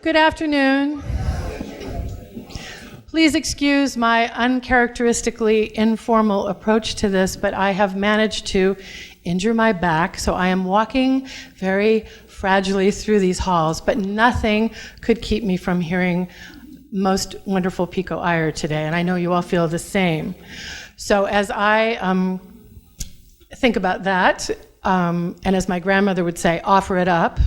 Good afternoon. Please excuse my uncharacteristically informal approach to this, but I have managed to injure my back, so I am walking very fragilely through these halls, but nothing could keep me from hearing most wonderful Pico Iyer today, and I know you all feel the same. So as I think about that, and as my grandmother would say, offer it up,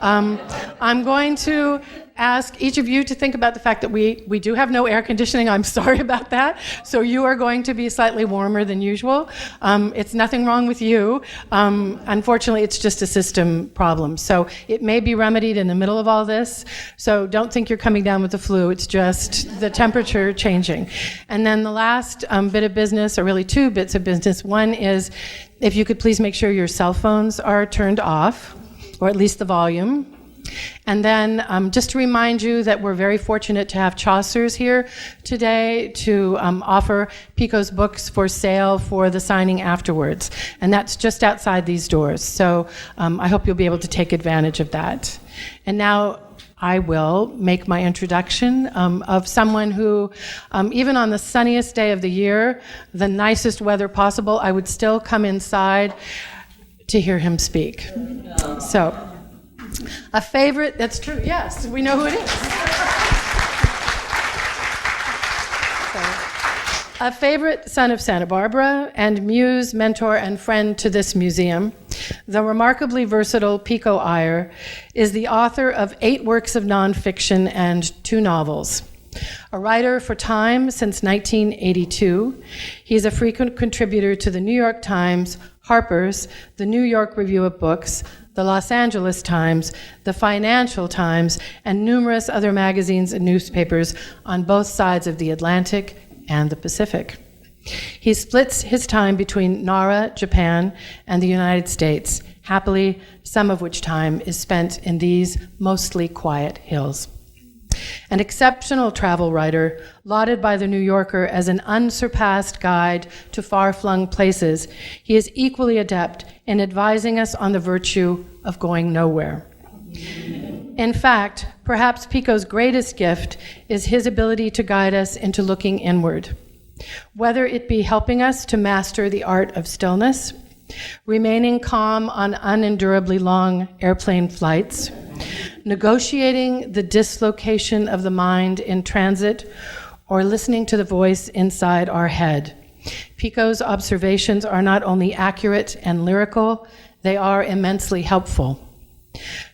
I'm going to ask each of you to think about the fact that we do have no air conditioning. I'm sorry about that. So you are going to be slightly warmer than usual. It's nothing wrong with you. Unfortunately, it's just a system problem. So it may be remedied in the middle of all this. So don't think you're coming down with the flu. It's just the temperature changing. And then the last bit of business, or really two bits of business. One is, if you could please make sure your cell phones are turned off, or at least the volume. And then just to remind you that we're very fortunate to have Chaucer's here today to offer Pico's books for sale for the signing afterwards. And that's just outside these doors. So I hope you'll be able to take advantage of that. And now I will make my introduction of someone who, even on the sunniest day of the year, the nicest weather possible, I would still come inside to hear him speak. So, a favorite, that's true, yes, we know who it is. So, a favorite son of Santa Barbara and muse, mentor, and friend to this museum, the remarkably versatile Pico Iyer is the author of 8 works of nonfiction and 2 novels. A writer for Time since 1982, he's a frequent contributor to the New York Times, Harper's, the New York Review of Books, the Los Angeles Times, the Financial Times, and numerous other magazines and newspapers on both sides of the Atlantic and the Pacific. He splits his time between Nara, Japan, and the United States, happily, some of which time is spent in these mostly quiet hills. An exceptional travel writer, lauded by The New Yorker as an unsurpassed guide to far-flung places, he is equally adept in advising us on the virtue of going nowhere. In fact, perhaps Pico's greatest gift is his ability to guide us into looking inward, whether it be helping us to master the art of stillness, remaining calm on unendurably long airplane flights, negotiating the dislocation of the mind in transit, or listening to the voice inside our head. Pico's observations are not only accurate and lyrical, they are immensely helpful.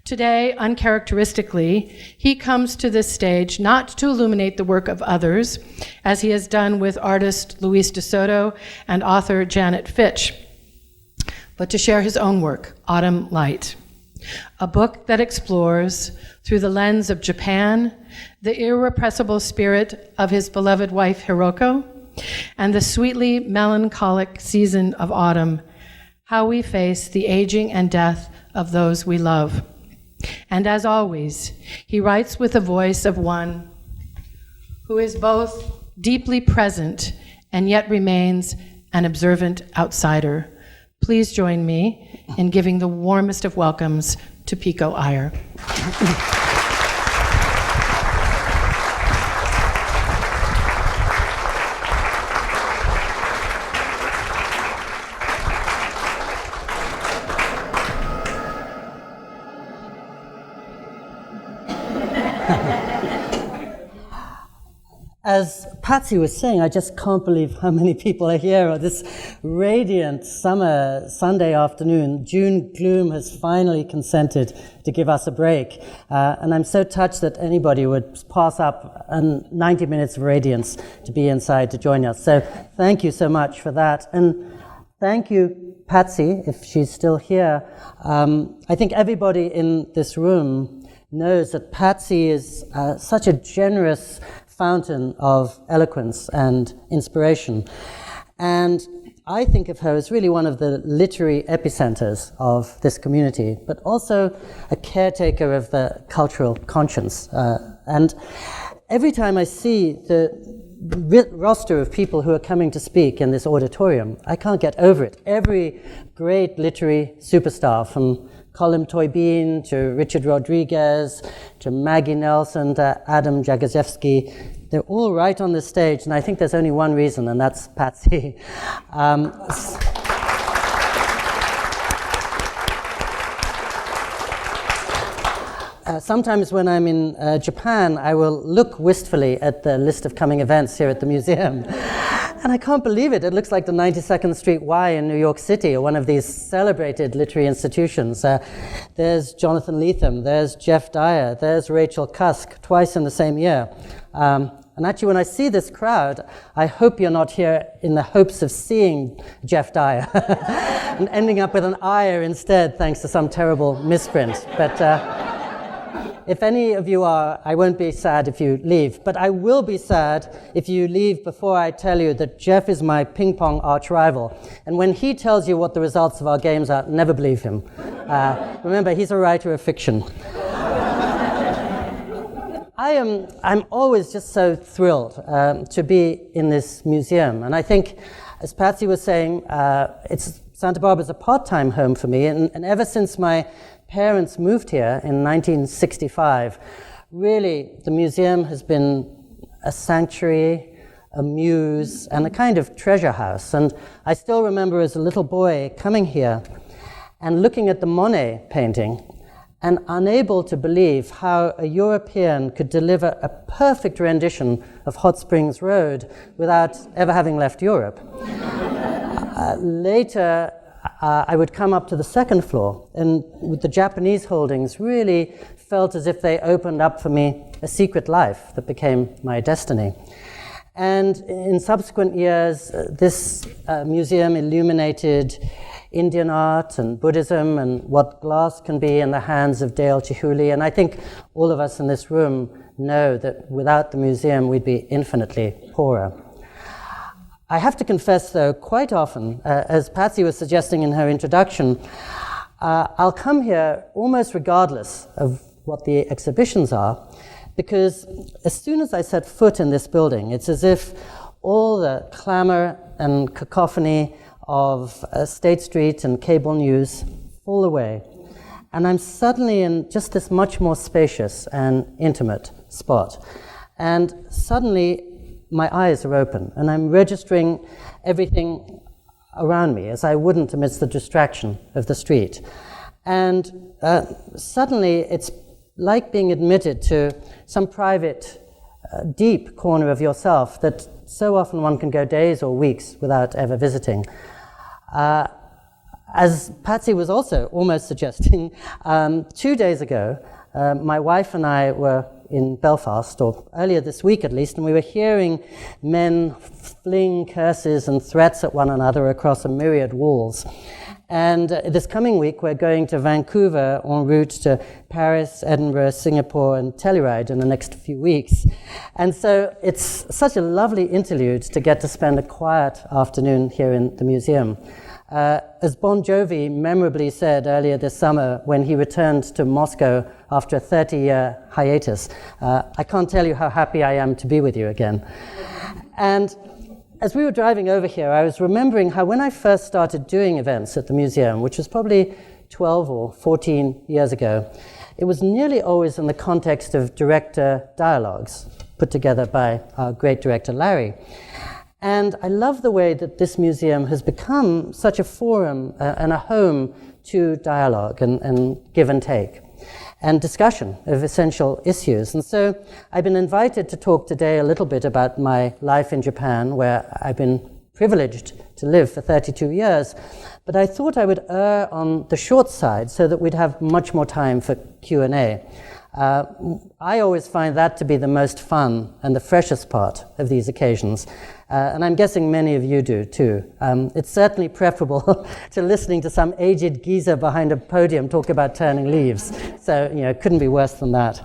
Today, uncharacteristically, he comes to this stage not to illuminate the work of others, as he has done with artist Luis de Soto and author Janet Fitch, but to share his own work, Autumn Light, a book that explores, through the lens of Japan, the irrepressible spirit of his beloved wife Hiroko, and the sweetly melancholic season of autumn, how we face the aging and death of those we love. And as always, he writes with the voice of one who is both deeply present and yet remains an observant outsider. Please join me in giving the warmest of welcomes to Pico Iyer. As Patsy was saying, I just can't believe how many people are here on this radiant summer Sunday afternoon. June gloom has finally consented to give us a break. And I'm so touched that anybody would pass up 90 minutes of radiance to be inside to join us. So thank you so much for that. And thank you, Patsy, if she's still here. I think everybody in this room knows that Patsy is such a generous fountain of eloquence and inspiration. And I think of her as really one of the literary epicenters of this community, but also a caretaker of the cultural conscience. And every time I see the roster of people who are coming to speak in this auditorium, I can't get over it. Every great literary superstar, from Colin Toybeen, to Richard Rodriguez, to Maggie Nelson, to Adam Jagaszewski. They're all right on the stage, and I think there's only one reason, and that's Patsy. Sometimes when I'm in Japan, I will look wistfully at the list of coming events here at the museum. And I can't believe it. It looks like the 92nd Street Y in New York City, or one of these celebrated literary institutions. There's Jonathan Lethem, there's Jeff Dyer, there's Rachel Cusk, twice in the same year. And actually, when I see this crowd, I hope you're not here in the hopes of seeing Jeff Dyer and ending up with an Iyer instead, thanks to some terrible misprint. But if any of you are, I won't be sad if you leave, but I will be sad if you leave before I tell you that Jeff is my ping-pong arch rival. And when he tells you what the results of our games are, never believe him. Remember, he's a writer of fiction. I'm always just so thrilled to be in this museum. And I think, as Patsy was saying, Santa Barbara's a part-time home for me, and ever since my parents moved here in 1965, really the museum has been a sanctuary, a muse, and a kind of treasure house. And I still remember as a little boy coming here and looking at the Monet painting and unable to believe how a European could deliver a perfect rendition of Hot Springs Road without ever having left Europe. Later, I would come up to the second floor, and with the Japanese holdings, really felt as if they opened up for me a secret life that became my destiny. And in subsequent years, this museum illuminated Indian art and Buddhism and what glass can be in the hands of Dale Chihuly. And I think all of us in this room know that without the museum, we'd be infinitely poorer. I have to confess, though, quite often, as Patsy was suggesting in her introduction, I'll come here almost regardless of what the exhibitions are, because as soon as I set foot in this building, it's as if all the clamor and cacophony of State Street and cable news fall away, and I'm suddenly in just this much more spacious and intimate spot. And suddenly, my eyes are open, and I'm registering everything around me as I wouldn't amidst the distraction of the street. And suddenly, it's like being admitted to some private, deep corner of yourself that so often one can go days or weeks without ever visiting. As Patsy was also almost suggesting, 2 days ago, my wife and I were in Belfast, or earlier this week at least, and we were hearing men fling curses and threats at one another across a myriad walls. And this coming week, we're going to Vancouver en route to Paris, Edinburgh, Singapore, and Telluride in the next few weeks. And so it's such a lovely interlude to get to spend a quiet afternoon here in the museum. As Bon Jovi memorably said earlier this summer when he returned to Moscow after a 30-year hiatus, I can't tell you how happy I am to be with you again. And as we were driving over here, I was remembering how when I first started doing events at the museum, which was probably 12 or 14 years ago, it was nearly always in the context of director dialogues put together by our great director Larry. And I love the way that this museum has become such a forum and a home to dialogue and give and take and discussion of essential issues. And so I've been invited to talk today a little bit about my life in Japan, where I've been privileged to live for 32 years. But I thought I would err on the short side so that we'd have much more time for Q&A. I always find that to be the most fun and the freshest part of these occasions. And I'm guessing many of you do too. It's certainly preferable to listening to some aged geezer behind a podium talk about turning leaves. So, it couldn't be worse than that.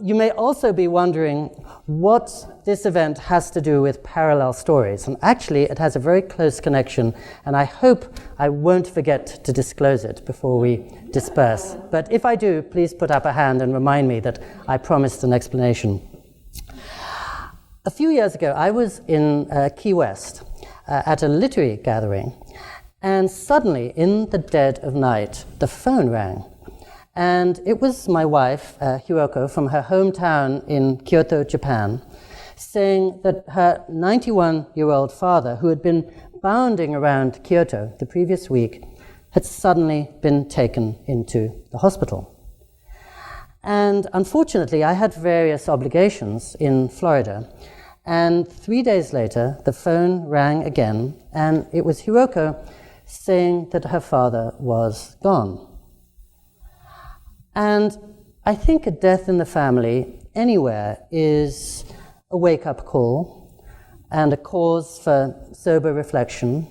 You may also be wondering what this event has to do with parallel stories. And actually, it has a very close connection, and I hope I won't forget to disclose it before we disperse. But if I do, please put up a hand and remind me that I promised an explanation. A few years ago, I was in Key West at a literary gathering, And suddenly, in the dead of night, the phone rang. And it was my wife, Hiroko, from her hometown in Kyoto, Japan, saying that her 91-year-old father, who had been bounding around Kyoto the previous week, had suddenly been taken into the hospital. And unfortunately, I had various obligations in Florida. And 3 days later, the phone rang again, and it was Hiroko saying that her father was gone. And I think a death in the family anywhere is a wake-up call and a cause for sober reflection.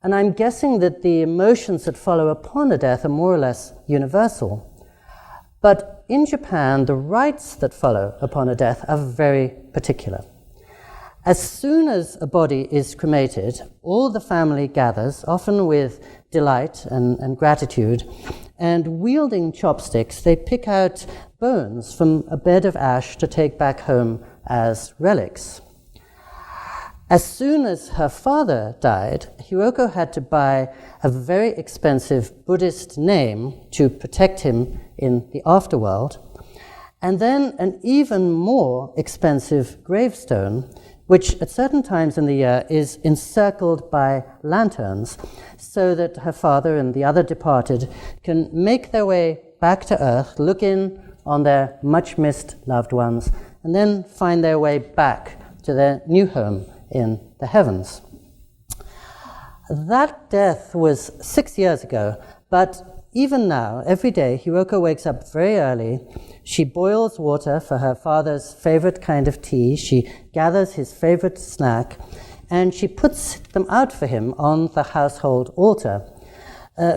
And I'm guessing that the emotions that follow upon a death are more or less universal. But in Japan, the rites that follow upon a death are very particular. As soon as a body is cremated, all the family gathers, often with delight and gratitude, and wielding chopsticks, they pick out bones from a bed of ash to take back home as relics. As soon as her father died, Hiroko had to buy a very expensive Buddhist name to protect him in the afterworld, and then an even more expensive gravestone, which at certain times in the year is encircled by lanterns, so that her father and the other departed can make their way back to earth, look in on their much-missed loved ones, and then find their way back to their new home in the heavens. That death was 6 years ago, but even now, every day, Hiroko wakes up very early. She boils water for her father's favorite kind of tea. She gathers his favorite snack, and she puts them out for him on the household altar,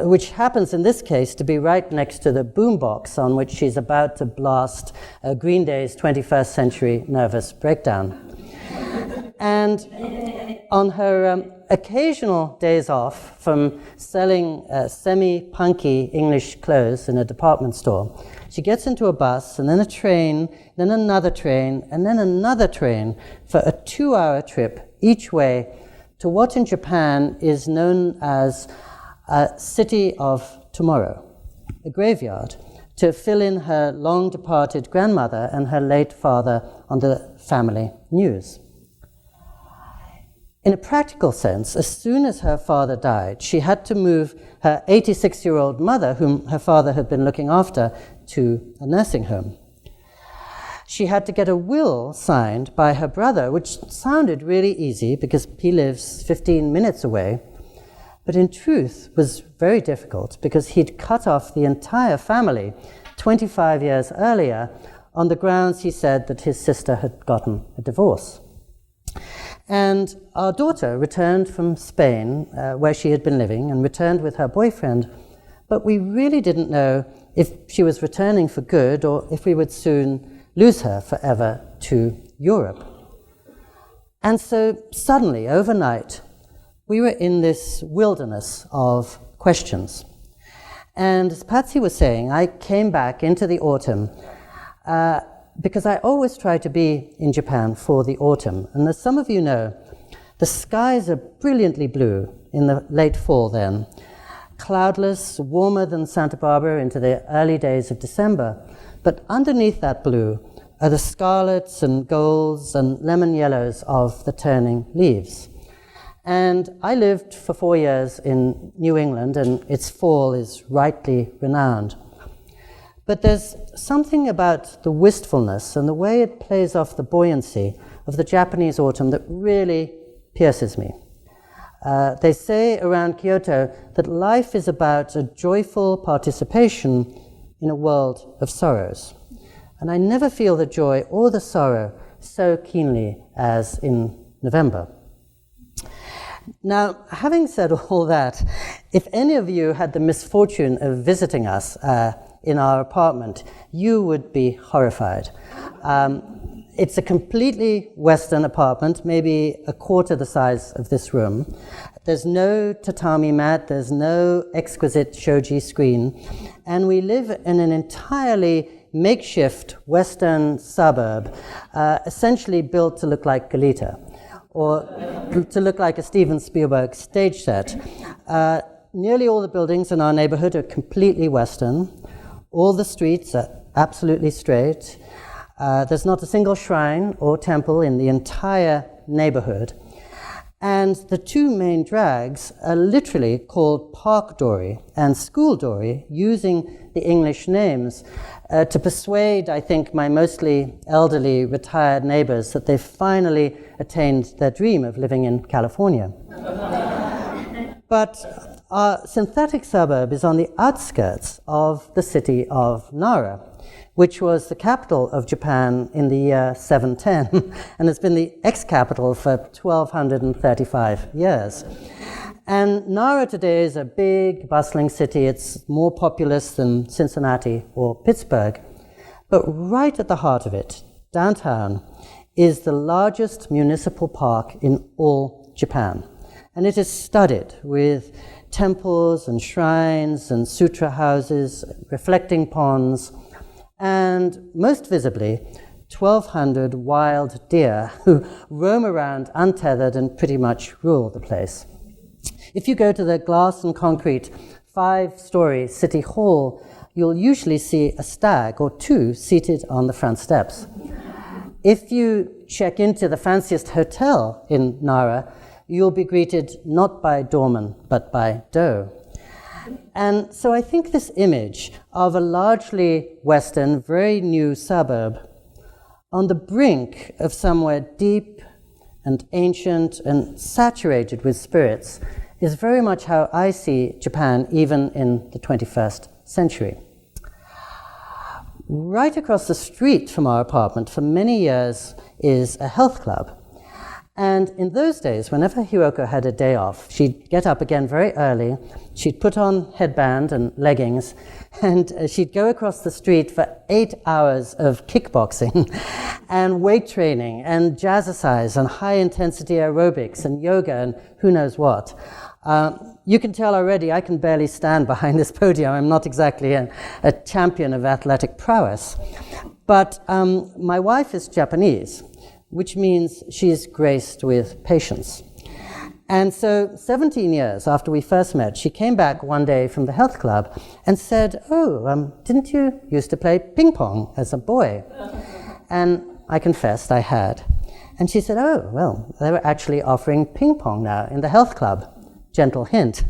which happens in this case to be right next to the boombox on which she's about to blast Green Day's 21st Century Nervous Breakdown. And on her occasional days off from selling semi-punky English clothes in a department store, she gets into a bus and then a train, then another train, and then another train for a 2-hour trip each way to what in Japan is known as a city of tomorrow, a graveyard, to fill in her long-departed grandmother and her late father on the family news. In a practical sense, as soon as her father died, she had to move her 86-year-old mother, whom her father had been looking after, to a nursing home. She had to get a will signed by her brother, which sounded really easy because he lives 15 minutes away, but in truth was very difficult because he'd cut off the entire family 25 years earlier on the grounds, he said, that his sister had gotten a divorce. And our daughter returned from Spain, where she had been living, and returned with her boyfriend, but we really didn't know if she was returning for good or if we would soon lose her forever to Europe. And so suddenly, overnight, we were in this wilderness of questions. And as Patsy was saying, I came back into the autumn because I always try to be in Japan for the autumn. And as some of you know, the skies are brilliantly blue in the late fall then, cloudless, warmer than Santa Barbara into the early days of December. But underneath that blue are the scarlets and golds and lemon yellows of the turning leaves. And I lived for 4 years in New England, and its fall is rightly renowned. But there's something about the wistfulness and the way it plays off the buoyancy of the Japanese autumn that really pierces me. They say around Kyoto that life is about a joyful participation in a world of sorrows. And I never feel the joy or the sorrow so keenly as in November. Now, having said all that, if any of you had the misfortune of visiting us in our apartment, you would be horrified. It's a completely Western apartment, maybe a quarter the size of this room. There's no tatami mat, there's no exquisite shoji screen, and we live in an entirely makeshift Western suburb, essentially built to look like Galita, or to look like a Steven Spielberg stage set. Nearly all the buildings in our neighborhood are completely Western. All the streets are absolutely straight. There's not a single shrine or temple in the entire neighborhood. And the two main drags are literally called Park Dory and School Dory, using the English names to persuade, I think, my mostly elderly retired neighbors that they've finally attained their dream of living in California. But our synthetic suburb is on the outskirts of the city of Nara, which was the capital of Japan in the year 710 and has been the ex-capital for 1,235 years. And Nara today is a big, bustling city. It's more populous than Cincinnati or Pittsburgh. But right at the heart of it, downtown, is the largest municipal park in all Japan. And it is studded with temples and shrines and sutra houses, reflecting ponds, and most visibly, 1,200 wild deer who roam around untethered and pretty much rule the place. If you go to the glass and concrete 5-story city hall, you'll usually see a stag or two seated on the front steps. If you check into the fanciest hotel in Nara, you'll be greeted not by doorman, but by doe. And so I think this image of a largely Western, very new suburb on the brink of somewhere deep and ancient and saturated with spirits is very much how I see Japan even in the 21st century. Right across the street from our apartment for many years is a health club. And in those days, whenever Hiroko had a day off, she'd get up again very early, she'd put on headband and leggings, and she'd go across the street for 8 hours of kickboxing and weight training and jazzercise and high-intensity aerobics and yoga and who knows what. You can tell already I can barely stand behind this podium. I'm not exactly a champion of athletic prowess. But my wife is Japanese, which means she is graced with patience. And so 17 years after we first met, she came back one day from the health club and said, didn't you used to play ping-pong as a boy? And I confessed I had. And she said, they were actually offering ping-pong now in the health club. Gentle hint.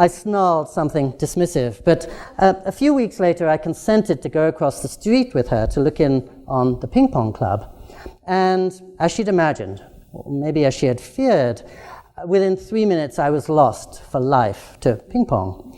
I snarled something dismissive, but a few weeks later I consented to go across the street with her to look in on the ping pong club. And as she'd imagined, or maybe as she had feared, within 3 minutes I was lost for life to ping pong.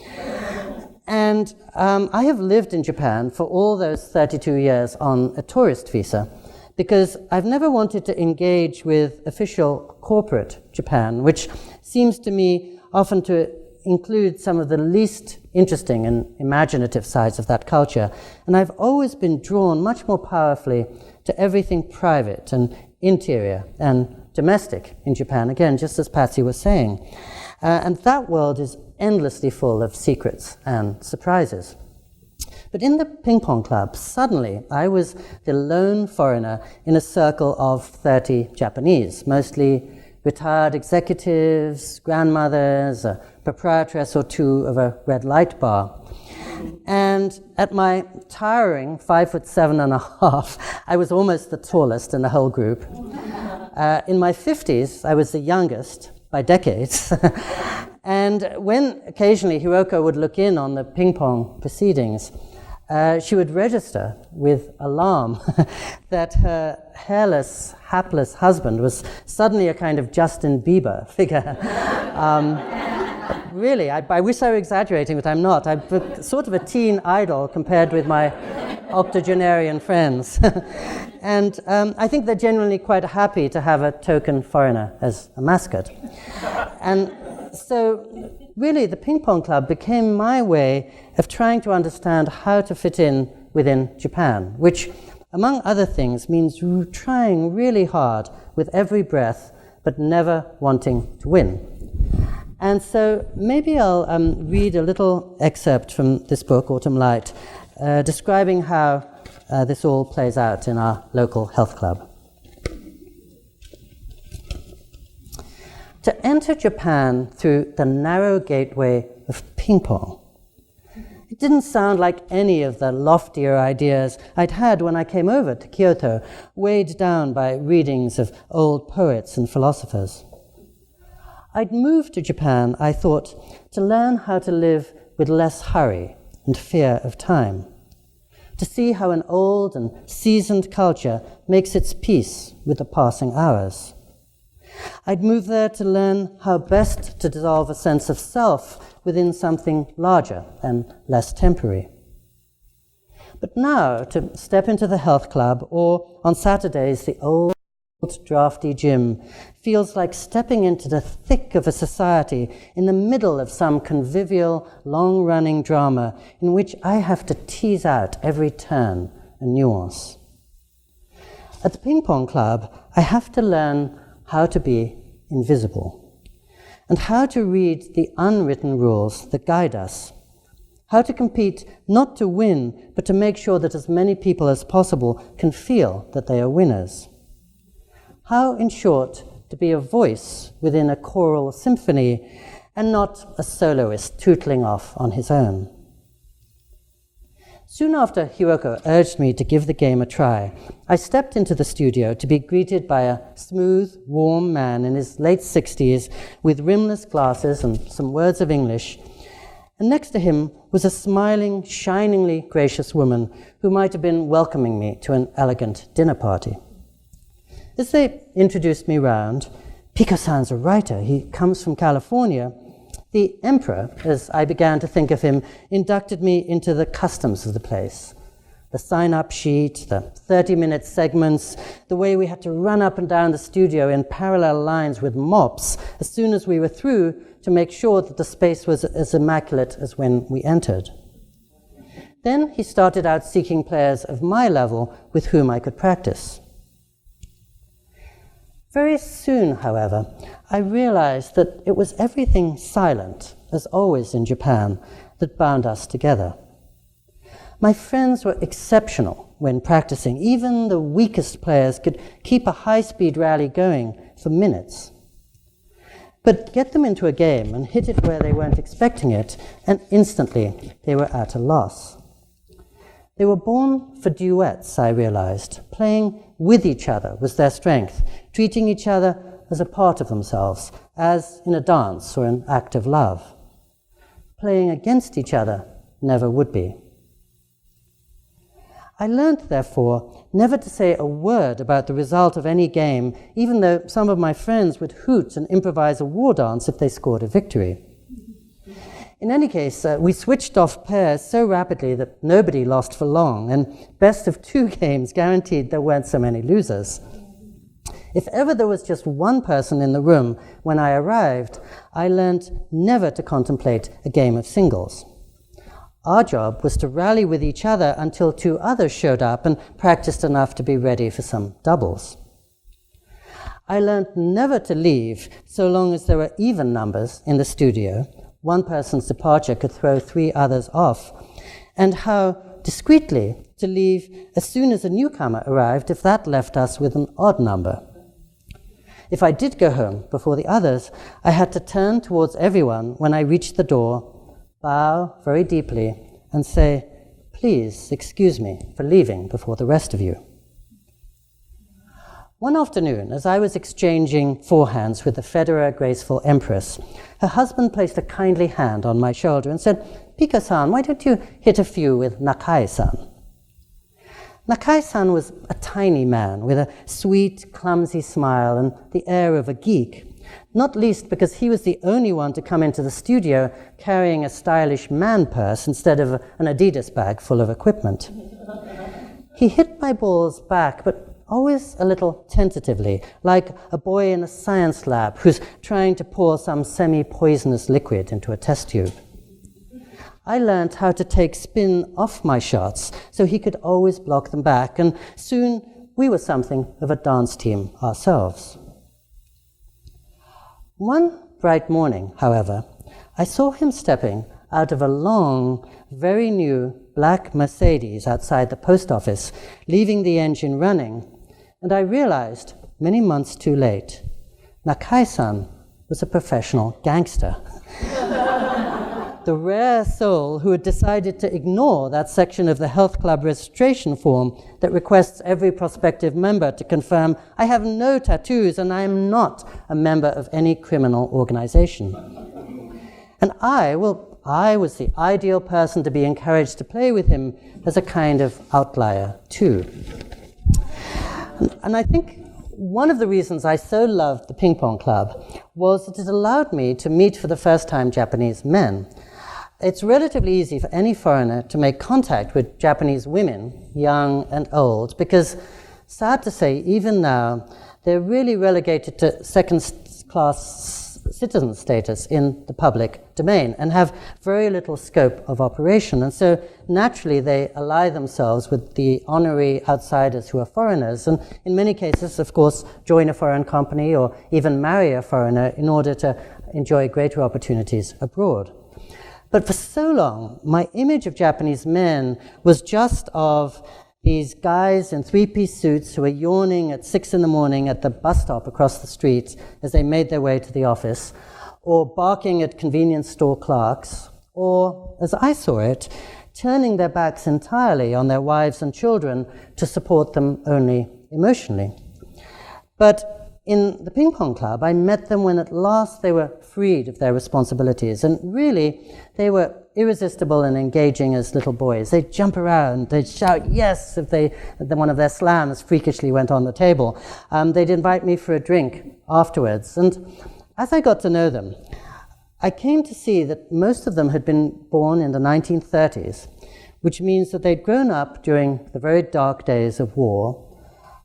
And I have lived in Japan for all those 32 years on a tourist visa, because I've never wanted to engage with official corporate Japan, which seems to me often to include some of the least interesting and imaginative sides of that culture. And I've always been drawn much more powerfully to everything private and interior and domestic in Japan, again, just as Patsy was saying. And that world is endlessly full of secrets and surprises. But in the ping pong club, suddenly I was the lone foreigner in a circle of 30 Japanese, mostly retired executives, grandmothers, a proprietress or two of a red light bar. And at my tiring 5'7.5", I was almost the tallest in the whole group. In my 50s, I was the youngest by decades. And when occasionally Hiroko would look in on the ping pong proceedings, she would register with alarm that her hairless, hapless husband was suddenly a kind of Justin Bieber figure. Really, I wish I were exaggerating, but I'm not. I'm sort of a teen idol compared with my octogenarian friends. And I think they're generally quite happy to have a token foreigner as a mascot. And so really, the ping pong club became my way of trying to understand how to fit in within Japan, which, among other things, means trying really hard with every breath, but never wanting to win. And so maybe I'll read a little excerpt from this book, Autumn Light, describing how this all plays out in our local health club. to enter Japan through the narrow gateway of Ping-pong. It didn't sound like any of the loftier ideas I'd had when I came over to Kyoto, weighed down by readings of old poets and philosophers. I'd moved to Japan, I thought, to learn how to live with less hurry and fear of time, to see how an old and seasoned culture makes its peace with the passing hours. I'd moved there to learn how best to dissolve a sense of self within something larger and less temporary. But now, to step into the health club, or on Saturdays, the old drafty gym, feels like stepping into the thick of a society in the middle of some convivial, long-running drama in which I have to tease out every turn and nuance. At the ping-pong club, I have to learn how to be invisible, and how to read the unwritten rules that guide us, how to compete not to win, but to make sure that as many people as possible can feel that they are winners. How, in short, to be a voice within a choral symphony and not a soloist tootling off on his own. Soon after Hiroko urged me to give the game a try, I stepped into the studio to be greeted by a smooth, warm man in his late 60s with rimless glasses and some words of English, and next to him was a smiling, shiningly gracious woman who might have been welcoming me to an elegant dinner party. As they introduced me round, "Pico-san's a writer, he comes from California," the emperor, as I began to think of him, inducted me into the customs of the place. The sign-up sheet, the 30-minute segments, the way we had to run up and down the studio in parallel lines with mops as soon as we were through to make sure that the space was as immaculate as when we entered. Then he started out seeking players of my level with whom I could practice. Very soon, however, I realized that it was everything silent, as always in Japan, that bound us together. My friends were exceptional when practicing. Even the weakest players could keep a high-speed rally going for minutes. But get them into a game and hit it where they weren't expecting it, and instantly they were at a loss. They were born for duets, I realized. Playing with each other was their strength, treating each other as a part of themselves, as in a dance or an act of love. Playing against each other never would be. I learned, therefore, never to say a word about the result of any game, even though some of my friends would hoot and improvise a war dance if they scored a victory. In any case, we switched off pairs so rapidly that nobody lost for long, and best of two games guaranteed there weren't so many losers. If ever there was just one person in the room when I arrived, I learned never to contemplate a game of singles. Our job was to rally with each other until two others showed up and practiced enough to be ready for some doubles. I learned never to leave so long as there were even numbers in the studio. One person's departure could throw three others off, and how discreetly to leave as soon as a newcomer arrived if that left us with an odd number. If I did go home before the others, I had to turn towards everyone when I reached the door, bow very deeply, and say, "Please excuse me for leaving before the rest of you." One afternoon, as I was exchanging forehands with the Federer graceful empress, her husband placed a kindly hand on my shoulder and said, "Pico-san, why don't you hit a few with Nakai-san?" Nakai-san was a tiny man with a sweet, clumsy smile and the air of a geek, not least because he was the only one to come into the studio carrying a stylish man purse instead of an Adidas bag full of equipment. He hit my balls back, but always a little tentatively, like a boy in a science lab who's trying to pour some semi-poisonous liquid into a test tube. I learned how to take spin off my shots so he could always block them back, and soon we were something of a dance team ourselves. One bright morning, however, I saw him stepping out of a long, very new black Mercedes outside the post office, leaving the engine running, and I realized, many months too late, Nakai-san was a professional gangster. The rare soul who had decided to ignore that section of the health club registration form that requests every prospective member to confirm, I have no tattoos and I am not a member of any criminal organization. And I was the ideal person to be encouraged to play with him as a kind of outlier too. And I think one of the reasons I so loved the Ping-pong club was that it allowed me to meet for the first time Japanese men. It's relatively easy for any foreigner to make contact with Japanese women, young and old, because, sad to say, even now, they're really relegated to second-class citizen status in the public domain and have very little scope of operation. And so, naturally, they ally themselves with the honorary outsiders who are foreigners, and in many cases, of course, join a foreign company or even marry a foreigner in order to enjoy greater opportunities abroad. But for so long, my image of Japanese men was just of these guys in three-piece suits who were yawning at 6 a.m. at the bus stop across the street as they made their way to the office, or barking at convenience store clerks, or, as I saw it, turning their backs entirely on their wives and children to support them only emotionally. But in the Ping-pong club, I met them when at last they were freed of their responsibilities, and really, they were irresistible and engaging as little boys. They'd jump around, they'd shout yes if one of their slams freakishly went on the table. They'd invite me for a drink afterwards, and as I got to know them, I came to see that most of them had been born in the 1930s, which means that they'd grown up during the very dark days of war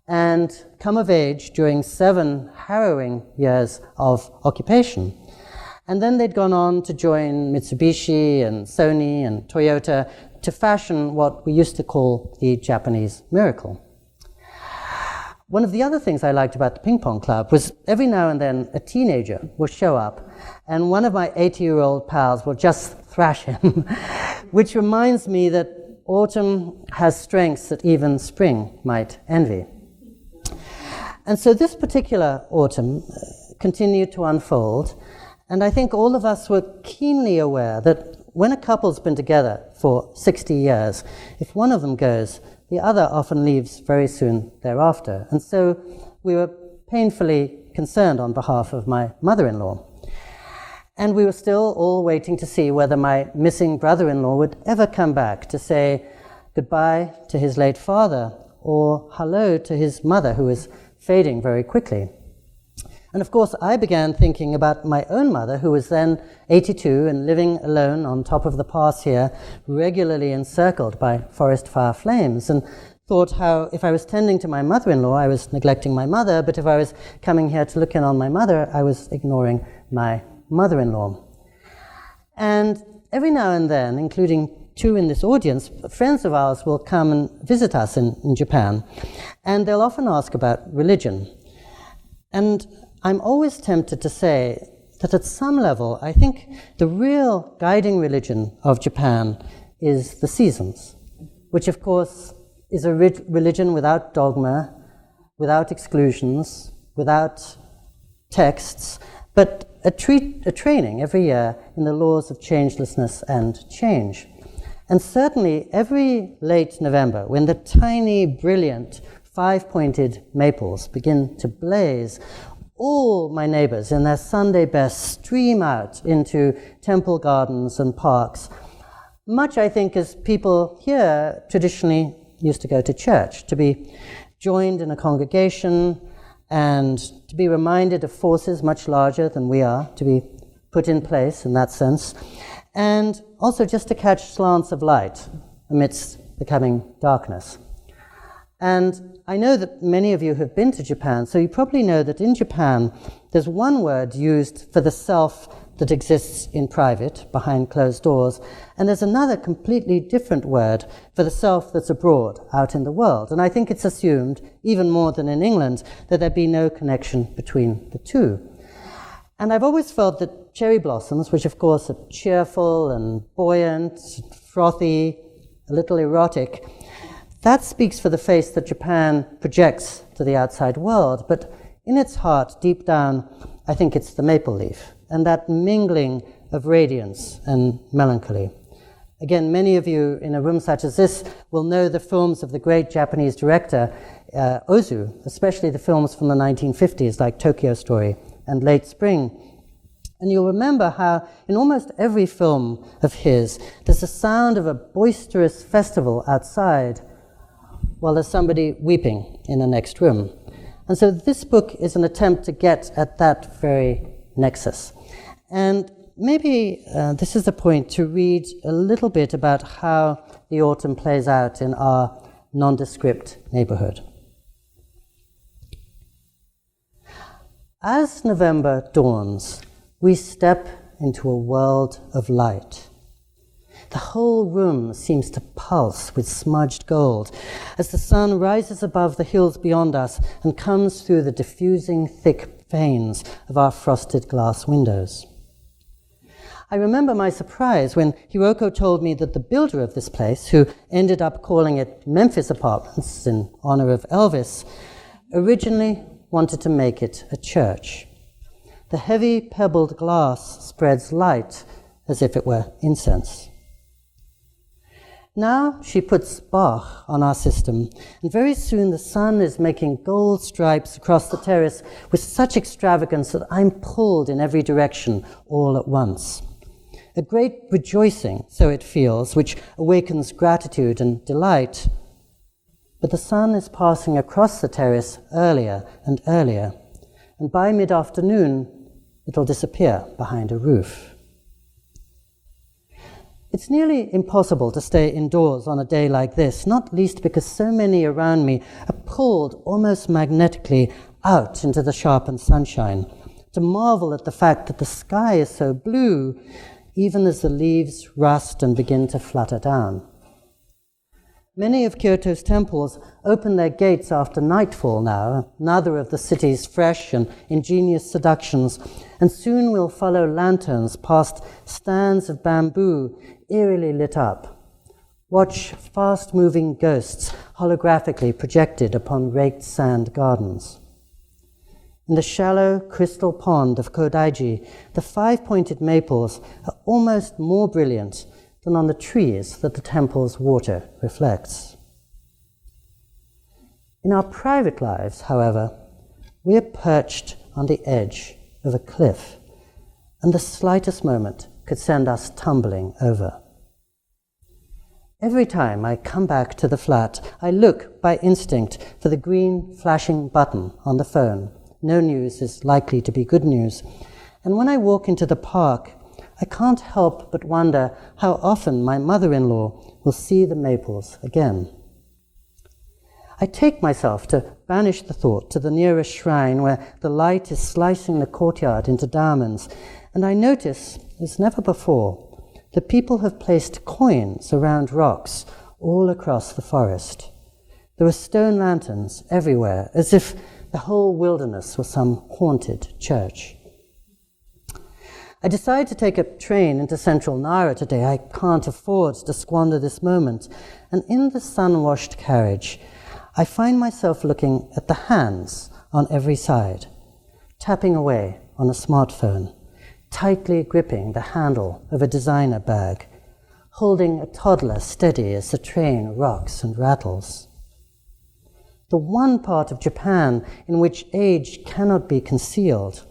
and come of age during 7 harrowing years of occupation. And then they'd gone on to join Mitsubishi and Sony and Toyota to fashion what we used to call the Japanese miracle. One of the other things I liked about the Ping-pong club was every now and then a teenager would show up and one of my 80-year-old pals will just thrash him, which reminds me that autumn has strengths that even spring might envy. And so this particular autumn continued to unfold, and I think all of us were keenly aware that when a couple's been together for 60 years, if one of them goes, the other often leaves very soon thereafter. And so we were painfully concerned on behalf of my mother-in-law. And we were still all waiting to see whether my missing brother-in-law would ever come back to say goodbye to his late father or hello to his mother, who was fading very quickly. And of course, I began thinking about my own mother, who was then 82 and living alone on top of the pass here, regularly encircled by forest fire flames, and thought how if I was tending to my mother-in-law, I was neglecting my mother, but if I was coming here to look in on my mother, I was ignoring my mother-in-law. And every now and then, including 2 in this audience, friends of ours will come and visit us in Japan, and they'll often ask about religion. And I'm always tempted to say that at some level, I think the real guiding religion of Japan is the seasons, which of course is a religion without dogma, without exclusions, without texts, but a training every year in the laws of changelessness and change. And certainly every late November, when the tiny, brilliant, 5-pointed maples begin to blaze, all my neighbors in their Sunday best stream out into temple gardens and parks, much I think as people here traditionally used to go to church, to be joined in a congregation and to be reminded of forces much larger than we are, to be put in place in that sense, and also just to catch slants of light amidst the coming darkness. And I know that many of you have been to Japan, so you probably know that in Japan there's one word used for the self that exists in private, behind closed doors, and there's another completely different word for the self that's abroad, out in the world. And I think it's assumed, even more than in England, that there be no connection between the two. And I've always felt that cherry blossoms, which of course are cheerful and buoyant, frothy, a little erotic, that speaks for the face that Japan projects to the outside world. But in its heart, deep down, I think it's the maple leaf, and that mingling of radiance and melancholy. Again, many of you in a room such as this will know the films of the great Japanese director Ozu, especially the films from the 1950s like Tokyo Story and Late Spring. And you'll remember how in almost every film of his, there's the sound of a boisterous festival outside while there's somebody weeping in the next room. And so this book is an attempt to get at that very nexus. And maybe this is the point to read a little bit about how the autumn plays out in our nondescript neighborhood. As November dawns, we step into a world of light. The whole room seems to pulse with smudged gold as the sun rises above the hills beyond us and comes through the diffusing thick panes of our frosted glass windows. I remember my surprise when Hiroko told me that the builder of this place, who ended up calling it Memphis Apartments in honor of Elvis, originally wanted to make it a church. The heavy pebbled glass spreads light as if it were incense. Now she puts Bach on our system, and very soon the sun is making gold stripes across the terrace with such extravagance that I'm pulled in every direction all at once. A great rejoicing, so it feels, which awakens gratitude and delight. But the sun is passing across the terrace earlier and earlier, and by mid-afternoon, it'll disappear behind a roof. It's nearly impossible to stay indoors on a day like this, not least because so many around me are pulled almost magnetically out into the sharpened sunshine, to marvel at the fact that the sky is so blue, even as the leaves rust and begin to flutter down. Many of Kyoto's temples open their gates after nightfall now, another of the city's fresh and ingenious seductions, and soon we'll follow lanterns past stands of bamboo eerily lit up. Watch fast-moving ghosts holographically projected upon raked sand gardens. In the shallow crystal pond of Kodaiji, the five-pointed maples are almost more brilliant than on the trees that the temple's water reflects. In our private lives, however, we are perched on the edge of a cliff, and the slightest moment could send us tumbling over. Every time I come back to the flat, I look by instinct for the green flashing button on the phone. No news is likely to be good news. And when I walk into the park, I can't help but wonder how often my mother-in-law will see the maples again. I take myself to banish the thought to the nearest shrine where the light is slicing the courtyard into diamonds, and I notice, as never before, that people have placed coins around rocks all across the forest. There are stone lanterns everywhere, as if the whole wilderness was some haunted church. I decide to take a train into central Nara today. I can't afford to squander this moment. And in the sun-washed carriage, I find myself looking at the hands on every side, tapping away on a smartphone, tightly gripping the handle of a designer bag, holding a toddler steady as the train rocks and rattles. The one part of Japan in which age cannot be concealed.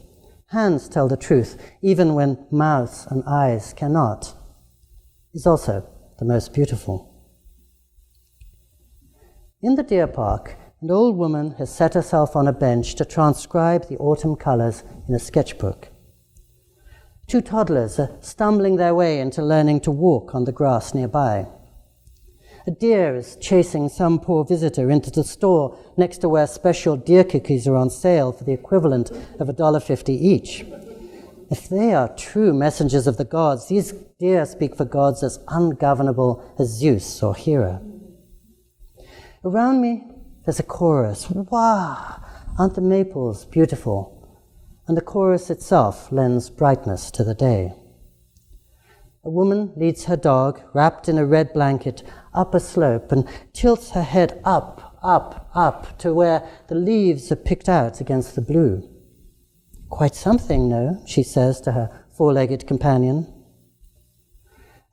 Hands tell the truth, even when mouths and eyes cannot, is also the most beautiful. In the deer park, an old woman has set herself on a bench to transcribe the autumn colors in a sketchbook. Two toddlers are stumbling their way into learning to walk on the grass nearby. A deer is chasing some poor visitor into the store next to where special deer cookies are on sale for the equivalent of $1.50 each. If they are true messengers of the gods, these deer speak for gods as ungovernable as Zeus or Hera. Around me, there's a chorus. Wow! Aren't the maples beautiful? And the chorus itself lends brightness to the day. A woman leads her dog, wrapped in a red blanket, up a slope and tilts her head up to where the leaves are picked out against the blue. Quite something, no, she says to her four-legged companion.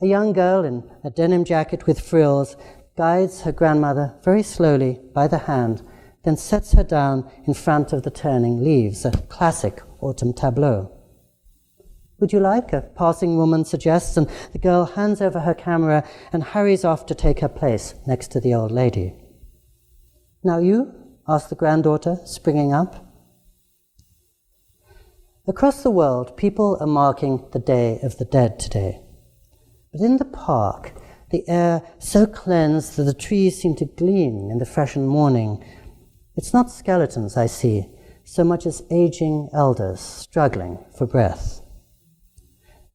A young girl in a denim jacket with frills guides her grandmother very slowly by the hand, then sets her down in front of the turning leaves, a classic autumn tableau. Would you like? A passing woman suggests, and the girl hands over her camera and hurries off to take her place next to the old lady. Now you? Asks the granddaughter, springing up. Across the world, people are marking the Day of the Dead today. But in the park, the air so cleansed that the trees seem to gleam in the freshened morning. It's not skeletons I see, so much as aging elders struggling for breath.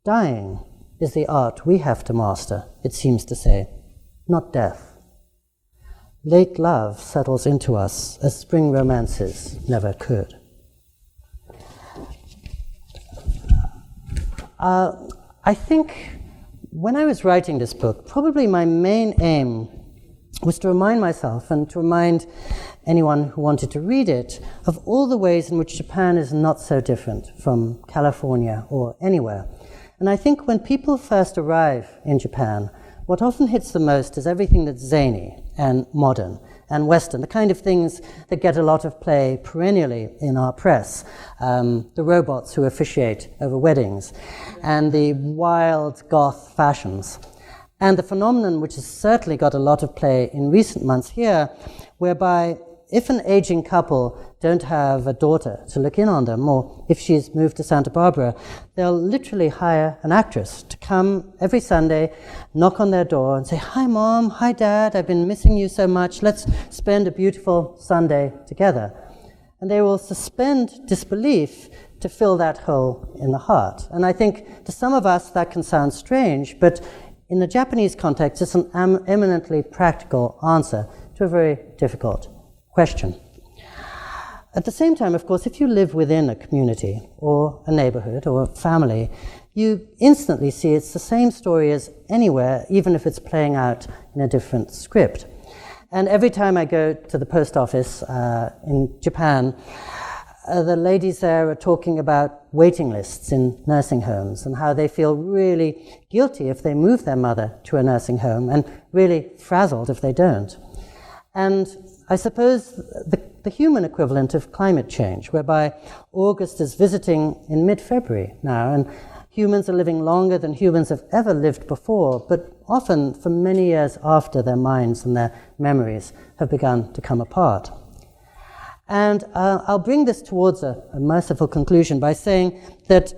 Dying is the art we have to master, it seems to say, not death. Late love settles into us as spring romances never could. I think when I was writing this book, probably my main aim was to remind myself and to remind anyone who wanted to read it of all the ways in which Japan is not so different from California or anywhere. And I think when people first arrive in Japan, what often hits the most is everything that's zany and modern and Western, the kind of things that get a lot of play perennially in our press, the robots who officiate over weddings, and the wild goth fashions. And the phenomenon which has certainly got a lot of play in recent months here, whereby if an aging couple don't have a daughter to look in on them, or if she's moved to Santa Barbara, they'll literally hire an actress to come every Sunday, knock on their door and say, "Hi Mom, hi Dad, I've been missing you so much, let's spend a beautiful Sunday together." And they will suspend disbelief to fill that hole in the heart. And I think to some of us that can sound strange, but in the Japanese context, it's an eminently practical answer to a very difficult question. At the same time, of course, if you live within a community or a neighborhood or a family, you instantly see it's the same story as anywhere, even if it's playing out in a different script. And every time I go to the post office in Japan, the ladies there are talking about waiting lists in nursing homes and how they feel really guilty if they move their mother to a nursing home and really frazzled if they don't. And I suppose the human equivalent of climate change, whereby August is visiting in mid-February now, and humans are living longer than humans have ever lived before, but often for many years after their minds and their memories have begun to come apart. And I'll bring this towards a merciful conclusion by saying that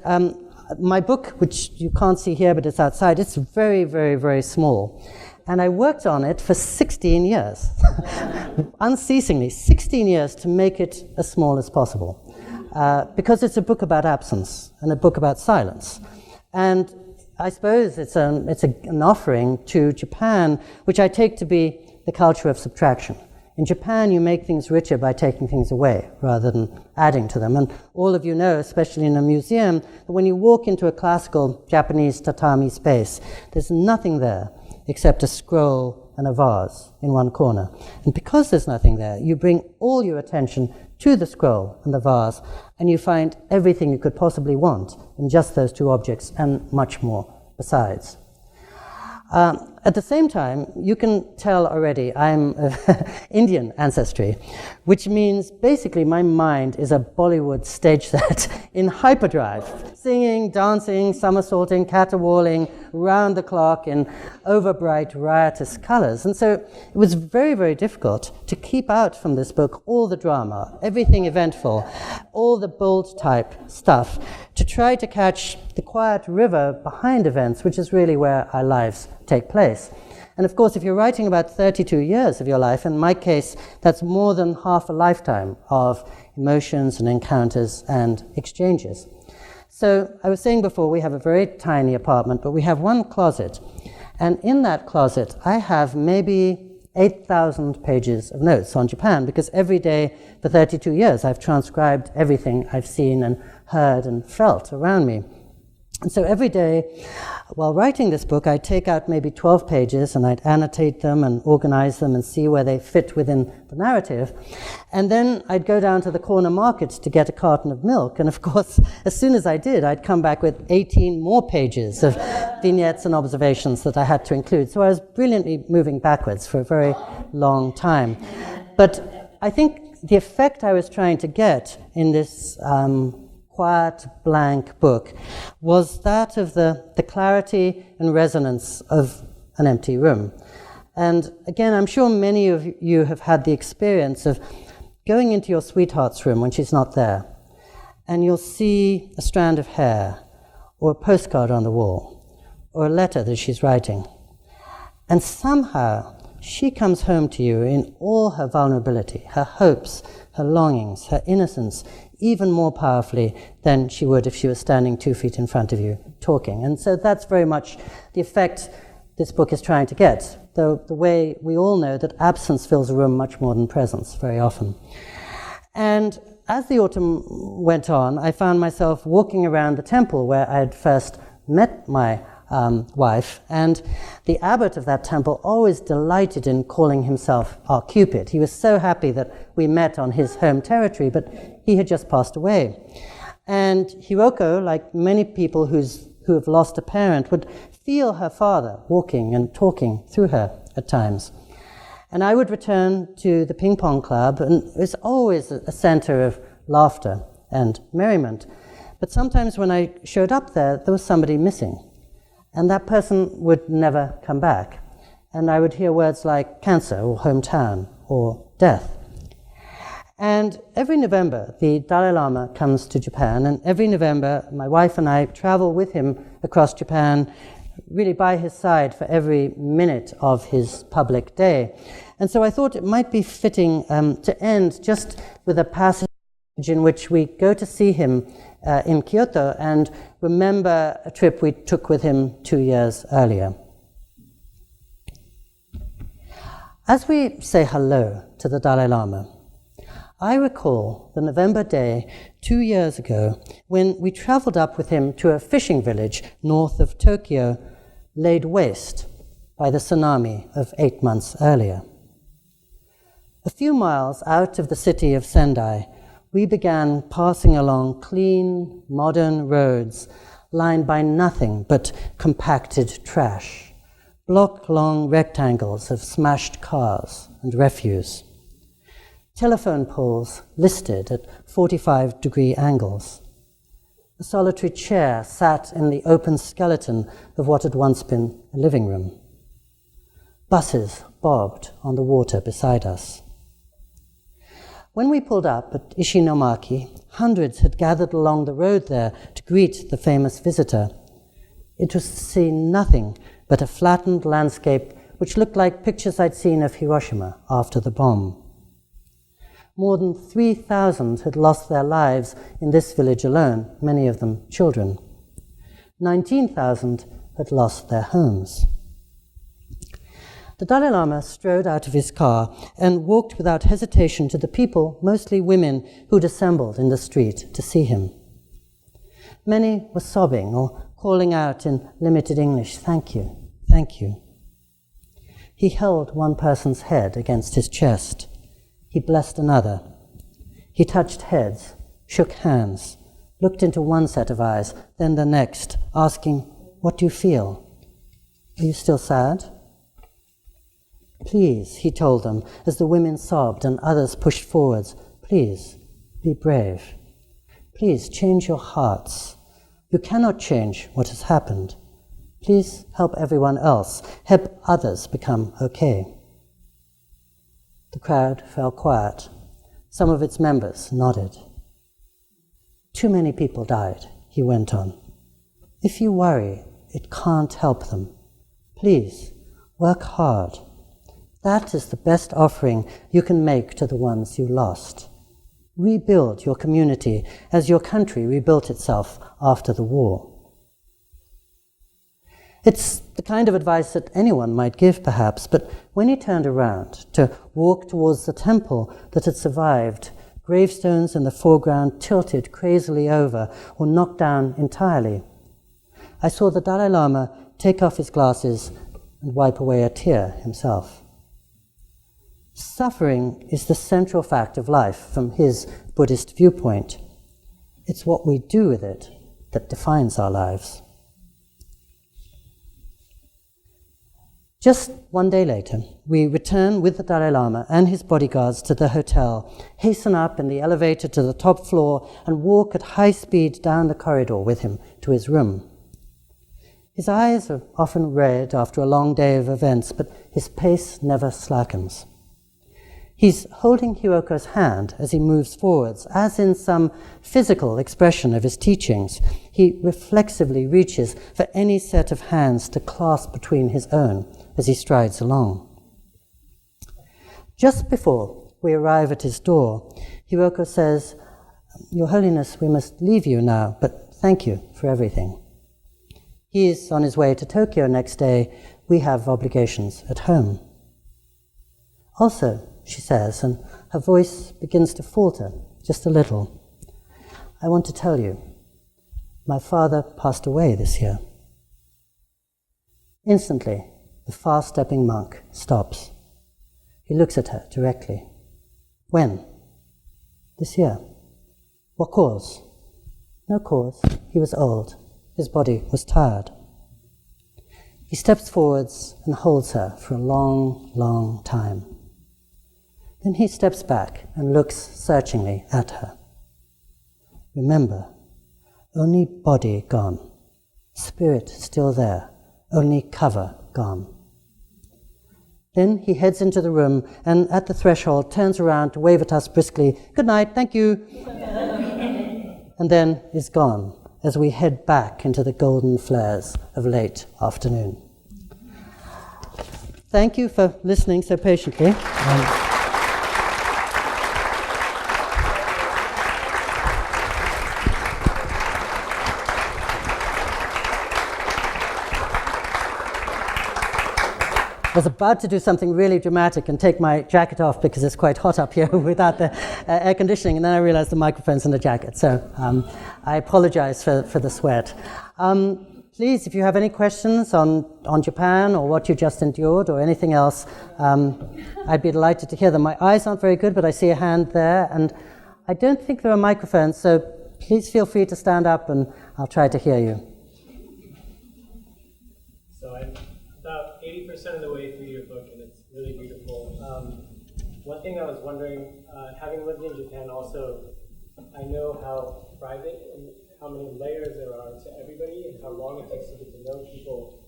my book, which you can't see here but it's outside, it's very, very, very small. And I worked on it for 16 years, unceasingly, 16 years to make it as small as possible. Because it's a book about absence and a book about silence. And I suppose it's an offering to Japan, which I take to be the culture of subtraction. In Japan, you make things richer by taking things away rather than adding to them. And all of you know, especially in a museum, that when you walk into a classical Japanese tatami space, there's nothing there except a scroll and a vase in one corner. And because there's nothing there, you bring all your attention to the scroll and the vase, and you find everything you could possibly want in just those two objects and much more besides. At the same time, you can tell already I'm of Indian ancestry, which means basically my mind is a Bollywood stage set in hyperdrive, singing, dancing, somersaulting, caterwauling, round the clock in overbright, riotous colors. And so it was very, very difficult to keep out from this book all the drama, everything eventful, all the bold type stuff, to try to catch the quiet river behind events, which is really where our lives take place. And of course, if you're writing about 32 years of your life, in my case, that's more than half a lifetime of emotions and encounters and exchanges. So I was saying before, we have a very tiny apartment, but we have one closet. And in that closet, I have maybe 8,000 pages of notes on Japan, because every day for 32 years, I've transcribed everything I've seen and heard and felt around me. And so every day, while writing this book, I'd take out maybe 12 pages and I'd annotate them and organize them and see where they fit within the narrative. And then I'd go down to the corner markets to get a carton of milk. And of course, as soon as I did, I'd come back with 18 more pages of vignettes and observations that I had to include. So I was brilliantly moving backwards for a very long time. But I think the effect I was trying to get in this quiet, blank book was that of the clarity and resonance of an empty room. And again, I'm sure many of you have had the experience of going into your sweetheart's room when she's not there, and you'll see a strand of hair, or a postcard on the wall, or a letter that she's writing. And somehow, she comes home to you in all her vulnerability, her hopes, her longings, her innocence, even more powerfully than she would if she was standing 2 feet in front of you talking. And so that's very much the effect this book is trying to get, though the way we all know that absence fills a room much more than presence very often. And as the autumn went on, I found myself walking around the temple where I had first met my wife, and the abbot of that temple always delighted in calling himself our Cupid. He was so happy that we met on his home territory, but he had just passed away. And Hiroko, like many people who have lost a parent, would feel her father walking and talking through her at times. And I would return to the ping-pong club, and it was always a center of laughter and merriment. But sometimes when I showed up there was somebody missing. And that person would never come back. And I would hear words like cancer or hometown or death. And every November, the Dalai Lama comes to Japan, and every November, my wife and I travel with him across Japan, really by his side for every minute of his public day. And so I thought it might be fitting to end just with a passage in which we go to see him in Kyoto and remember a trip we took with him 2 years earlier. As we say hello to the Dalai Lama, I recall the November day 2 years ago when we traveled up with him to a fishing village north of Tokyo, laid waste by the tsunami of 8 months earlier. A few miles out of the city of Sendai, we began passing along clean, modern roads lined by nothing but compacted trash, block-long rectangles of smashed cars and refuse, telephone poles listed at 45-degree angles. A solitary chair sat in the open skeleton of what had once been a living room. Buses bobbed on the water beside us. When we pulled up at Ishinomaki, hundreds had gathered along the road there to greet the famous visitor. It was to see nothing but a flattened landscape which looked like pictures I'd seen of Hiroshima after the bomb. More than 3,000 had lost their lives in this village alone, many of them children. 19,000 had lost their homes. The Dalai Lama strode out of his car and walked without hesitation to the people, mostly women, who'd assembled in the street to see him. Many were sobbing or calling out in limited English, "Thank you, thank you." He held one person's head against his chest. He blessed another. He touched heads, shook hands, looked into one set of eyes, then the next, asking, "What do you feel? Are you still sad?" "Please," he told them, as the women sobbed and others pushed forwards, "please, be brave. Please, change your hearts. You cannot change what has happened. Please help everyone else. Help others become okay." The crowd fell quiet. Some of its members nodded. "Too many people died," he went on. "If you worry, it can't help them. Please, work hard. That is the best offering you can make to the ones you lost. Rebuild your community as your country rebuilt itself after the war." It's the kind of advice that anyone might give, perhaps, but when he turned around to walk towards the temple that had survived, gravestones in the foreground tilted crazily over or knocked down entirely, I saw the Dalai Lama take off his glasses and wipe away a tear himself. Suffering is the central fact of life from his Buddhist viewpoint. It's what we do with it that defines our lives. Just one day later, we return with the Dalai Lama and his bodyguards to the hotel, hasten up in the elevator to the top floor, and walk at high speed down the corridor with him to his room. His eyes are often red after a long day of events, but his pace never slackens. He's holding Hyoko's hand as he moves forwards, as in some physical expression of his teachings. He reflexively reaches for any set of hands to clasp between his own as he strides along. Just before we arrive at his door, Hyoko says, "Your Holiness, we must leave you now, but thank you for everything." He's on his way to Tokyo next day. We have obligations at home. Also, she says, and her voice begins to falter just a little, "I want to tell you, my father passed away this year." Instantly, the fast-stepping monk stops. He looks at her directly. "When?" "This year." "What cause?" "No cause. He was old. His body was tired." He steps forwards and holds her for a long, long time. Then he steps back and looks searchingly at her. "Remember, only body gone, spirit still there, only cover gone." Then he heads into the room and at the threshold turns around to wave at us briskly, "Good night, thank you," and then is gone as we head back into the golden flares of late afternoon. Thank you for listening so patiently. I was about to do something really dramatic and take my jacket off because it's quite hot up here without the air conditioning, and then I realized the microphone's in the jacket, so I apologize for the sweat. Please, if you have any questions on Japan or what you just endured or anything else, I'd be delighted to hear them. My eyes aren't very good, but I see a hand there, and I don't think there are microphones, so please feel free to stand up and I'll try to hear you. So I'm about 80% of the way through your book, and it's really beautiful. One thing I was wondering, having lived in Japan also, I know how private and how many layers there are to everybody and how long it takes to get to know people.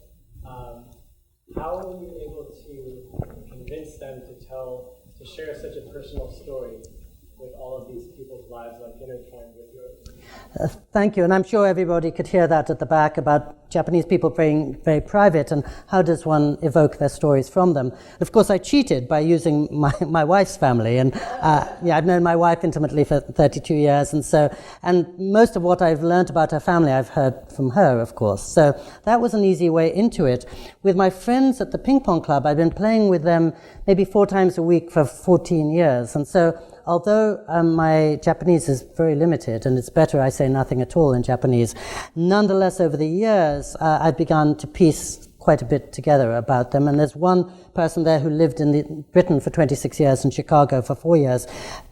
How are you able to convince them to share such a personal story with all of these people's lives, like intertwined with yours? Thank you, and I'm sure everybody could hear that at the back about Japanese people being very private and how does one evoke their stories from them. Of course, I cheated by using my wife's family, and I've known my wife intimately for 32 years, and most of what I've learned about her family I've heard from her, of course. So that was an easy way into it. With my friends at the Ping-pong club, I've been playing with them maybe 4 times a week for 14 years, and so although my Japanese is very limited, and it's better I say nothing at all in Japanese, nonetheless, over the years, I've begun to piece quite a bit together about them. And there's one person there who lived in Britain for 26 years and Chicago for 4 years.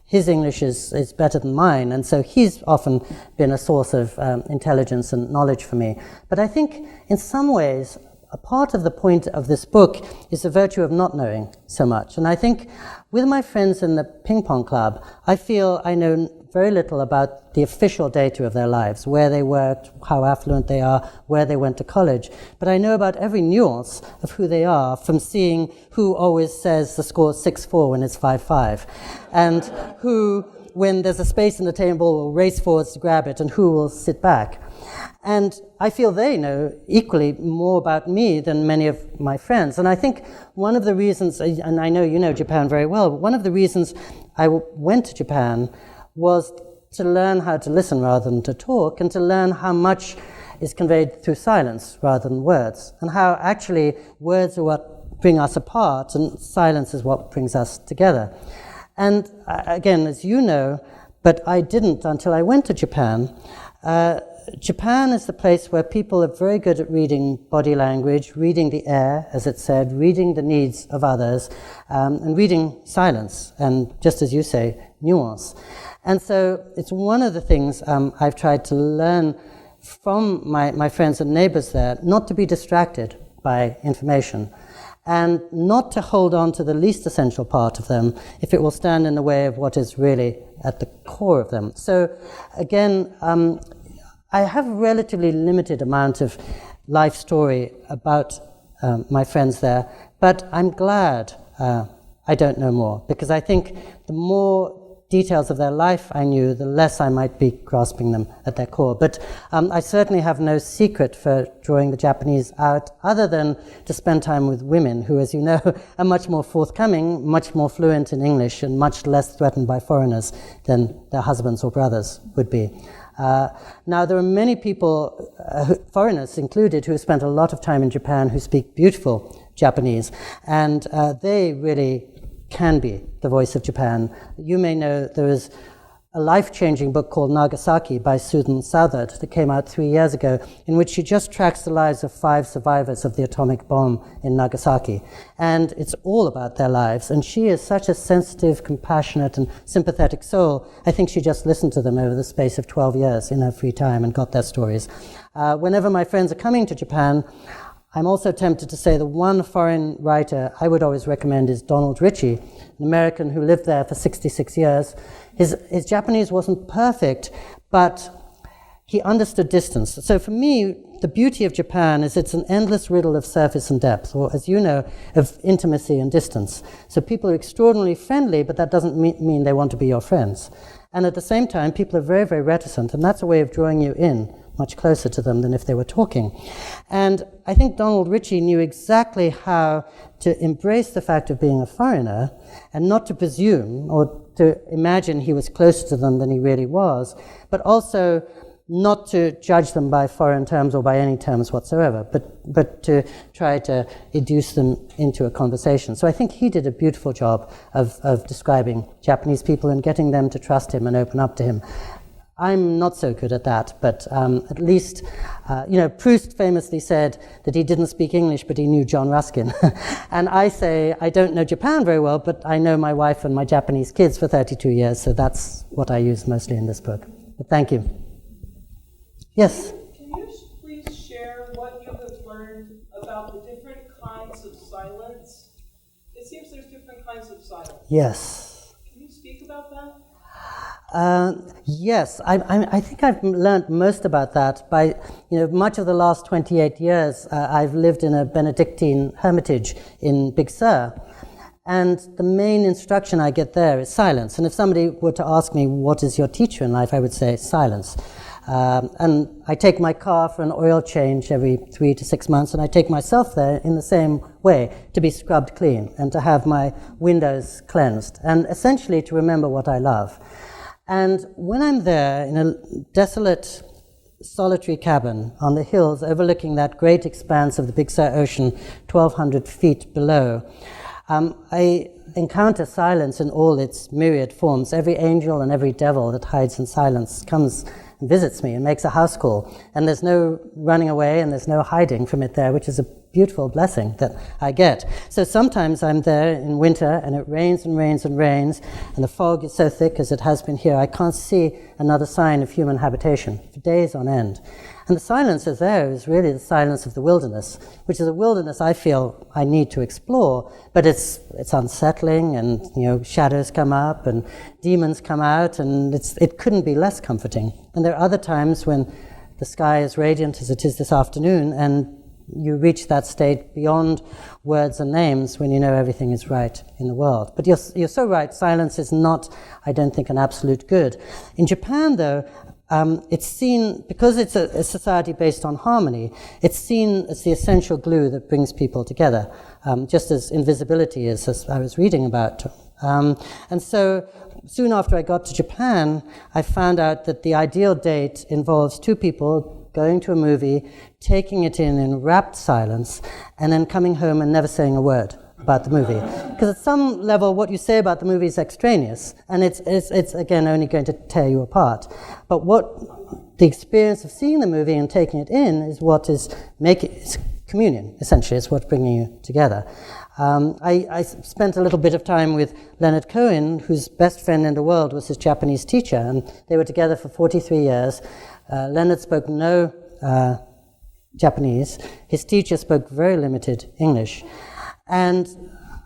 His English is better than mine, and so he's often been a source of intelligence and knowledge for me. But I think, in some ways, a part of the point of this book is the virtue of not knowing so much. And I think with my friends in the Ping-pong club, I feel I know very little about the official data of their lives, where they worked, how affluent they are, where they went to college. But I know about every nuance of who they are from seeing who always says the score is 6-4 when it's 5-5, and who, when there's a space in the table, will race forwards to grab it, and who will sit back. And I feel they know equally more about me than many of my friends. And I think one of the reasons, and I know you know Japan very well, but one of the reasons I went to Japan was to learn how to listen rather than to talk, and to learn how much is conveyed through silence rather than words, and how actually words are what bring us apart and silence is what brings us together. And again, as you know, but I didn't until I went to Japan, Japan is the place where people are very good at reading body language, reading the air, as it said, reading the needs of others, and reading silence, and just as you say, nuance. And so it's one of the things I've tried to learn from my friends and neighbors there, not to be distracted by information, and not to hold on to the least essential part of them if it will stand in the way of what is really at the core of them. So again, I have a relatively limited amount of life story about my friends there, but I'm glad I don't know more, because I think the more details of their life I knew, the less I might be grasping them at their core. But I certainly have no secret for drawing the Japanese out, other than to spend time with women who, as you know, are much more forthcoming, much more fluent in English, and much less threatened by foreigners than their husbands or brothers would be. Now, there are many people, foreigners included, who have spent a lot of time in Japan who speak beautiful Japanese, and they really can be the voice of Japan. You may know there is a life-changing book called Nagasaki by Susan Southard that came out 3 years ago, in which she just tracks the lives of 5 survivors of the atomic bomb in Nagasaki. And it's all about their lives. And she is such a sensitive, compassionate, and sympathetic soul. I think she just listened to them over the space of 12 years in her free time and got their stories. Whenever my friends are coming to Japan, I'm also tempted to say the one foreign writer I would always recommend is Donald Ritchie, an American who lived there for 66 years. His Japanese wasn't perfect, but he understood distance. So for me, the beauty of Japan is it's an endless riddle of surface and depth, or, as you know, of intimacy and distance. So people are extraordinarily friendly, but that doesn't mean they want to be your friends. And at the same time, people are very, very reticent, and that's a way of drawing you in much closer to them than if they were talking. And I think Donald Ritchie knew exactly how to embrace the fact of being a foreigner and not to presume or to imagine he was closer to them than he really was, but also not to judge them by foreign terms or by any terms whatsoever, but to try to induce them into a conversation. So I think he did a beautiful job of describing Japanese people and getting them to trust him and open up to him. I'm not so good at that, but at least, Proust famously said that he didn't speak English, but he knew John Ruskin. And I say, I don't know Japan very well, but I know my wife and my Japanese kids for 32 years, so that's what I use mostly in this book. But thank you. Yes? Can you please share what you have learned about the different kinds of silence? It seems there's different kinds of silence. Yes. Can you speak about that? Yes, I think I've learned most about that by, much of the last 28 years, I've lived in a Benedictine hermitage in Big Sur. And the main instruction I get there is silence. And if somebody were to ask me, what is your teacher in life, I would say silence. And I take my car for an oil change every 3 to 6 months, and I take myself there in the same way, to be scrubbed clean and to have my windows cleansed, and essentially to remember what I love. And when I'm there in a desolate, solitary cabin on the hills overlooking that great expanse of the Big Sur Ocean, 1,200 feet below, I encounter silence in all its myriad forms. Every angel and every devil that hides in silence comes and visits me and makes a house call. And there's no running away and there's no hiding from it there, which is a beautiful blessing that I get. So sometimes I'm there in winter and it rains and rains and rains, and the fog is so thick, as it has been here, I can't see another sign of human habitation for days on end. And the silence is there is really the silence of the wilderness, which is a wilderness I feel I need to explore, but it's unsettling, and shadows come up and demons come out, and it couldn't be less comforting. And there are other times when the sky is radiant, as it is this afternoon, and you reach that state beyond words and names when you know everything is right in the world. But you're so right, silence is not, I don't think, an absolute good. In Japan, though, it's seen, because it's a society based on harmony, it's seen as the essential glue that brings people together, just as invisibility is, as I was reading about. And so soon after I got to Japan, I found out that the ideal date involves 2 people going to a movie, taking it in rapt silence, and then coming home and never saying a word about the movie. Because at some level, what you say about the movie is extraneous, and it's again only going to tear you apart. But what the experience of seeing the movie and taking it in is what is making it's communion, essentially. It's what's bringing you together. I spent a little bit of time with Leonard Cohen, whose best friend in the world was his Japanese teacher, and they were together for 43 years. Leonard spoke no Japanese. His teacher spoke very limited English. And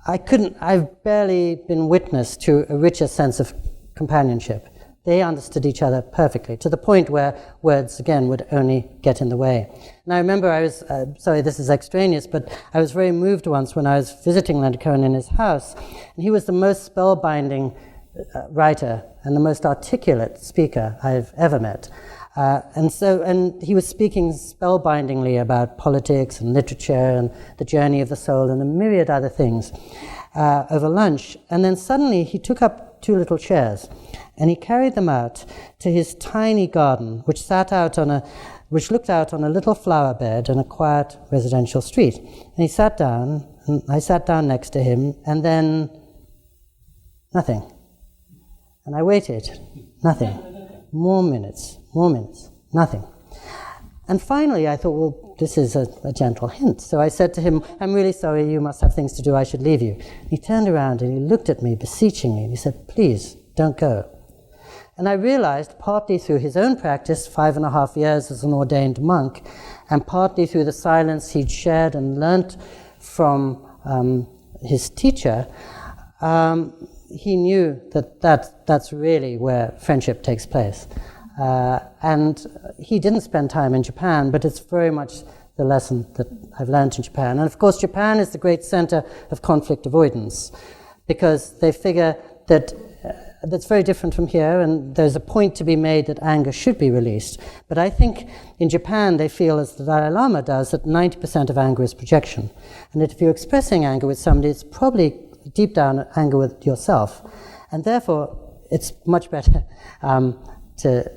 I've barely been witness to a richer sense of companionship. They understood each other perfectly, to the point where words, again, would only get in the way. And I remember I was, sorry, this is extraneous, but I was very moved once when I was visiting Leonard Cohen in his house, and he was the most spellbinding writer and the most articulate speaker I've ever met. And he was speaking spellbindingly about politics and literature and the journey of the soul and a myriad other things over lunch. And then suddenly he took up 2 little chairs and he carried them out to his tiny garden, which looked out on a little flower bed and a quiet residential street. And he sat down, and I sat down next to him, and then nothing. And I waited, nothing. More minutes, nothing. And finally I thought, well, this is a gentle hint. So I said to him, I'm really sorry, you must have things to do, I should leave you. He turned around and he looked at me beseechingly and he said, please, don't go. And I realized, partly through his own practice, 5.5 years as an ordained monk, and partly through the silence he'd shared and learnt from his teacher, he knew that's really where friendship takes place. And he didn't spend time in Japan, but it's very much the lesson that I've learned in Japan. And of course, Japan is the great center of conflict avoidance, because they figure that that's very different from here, and there's a point to be made that anger should be released. But I think in Japan they feel, as the Dalai Lama does, that 90% of anger is projection. And that if you're expressing anger with somebody, it's probably deep down anger with yourself. And therefore, it's much better to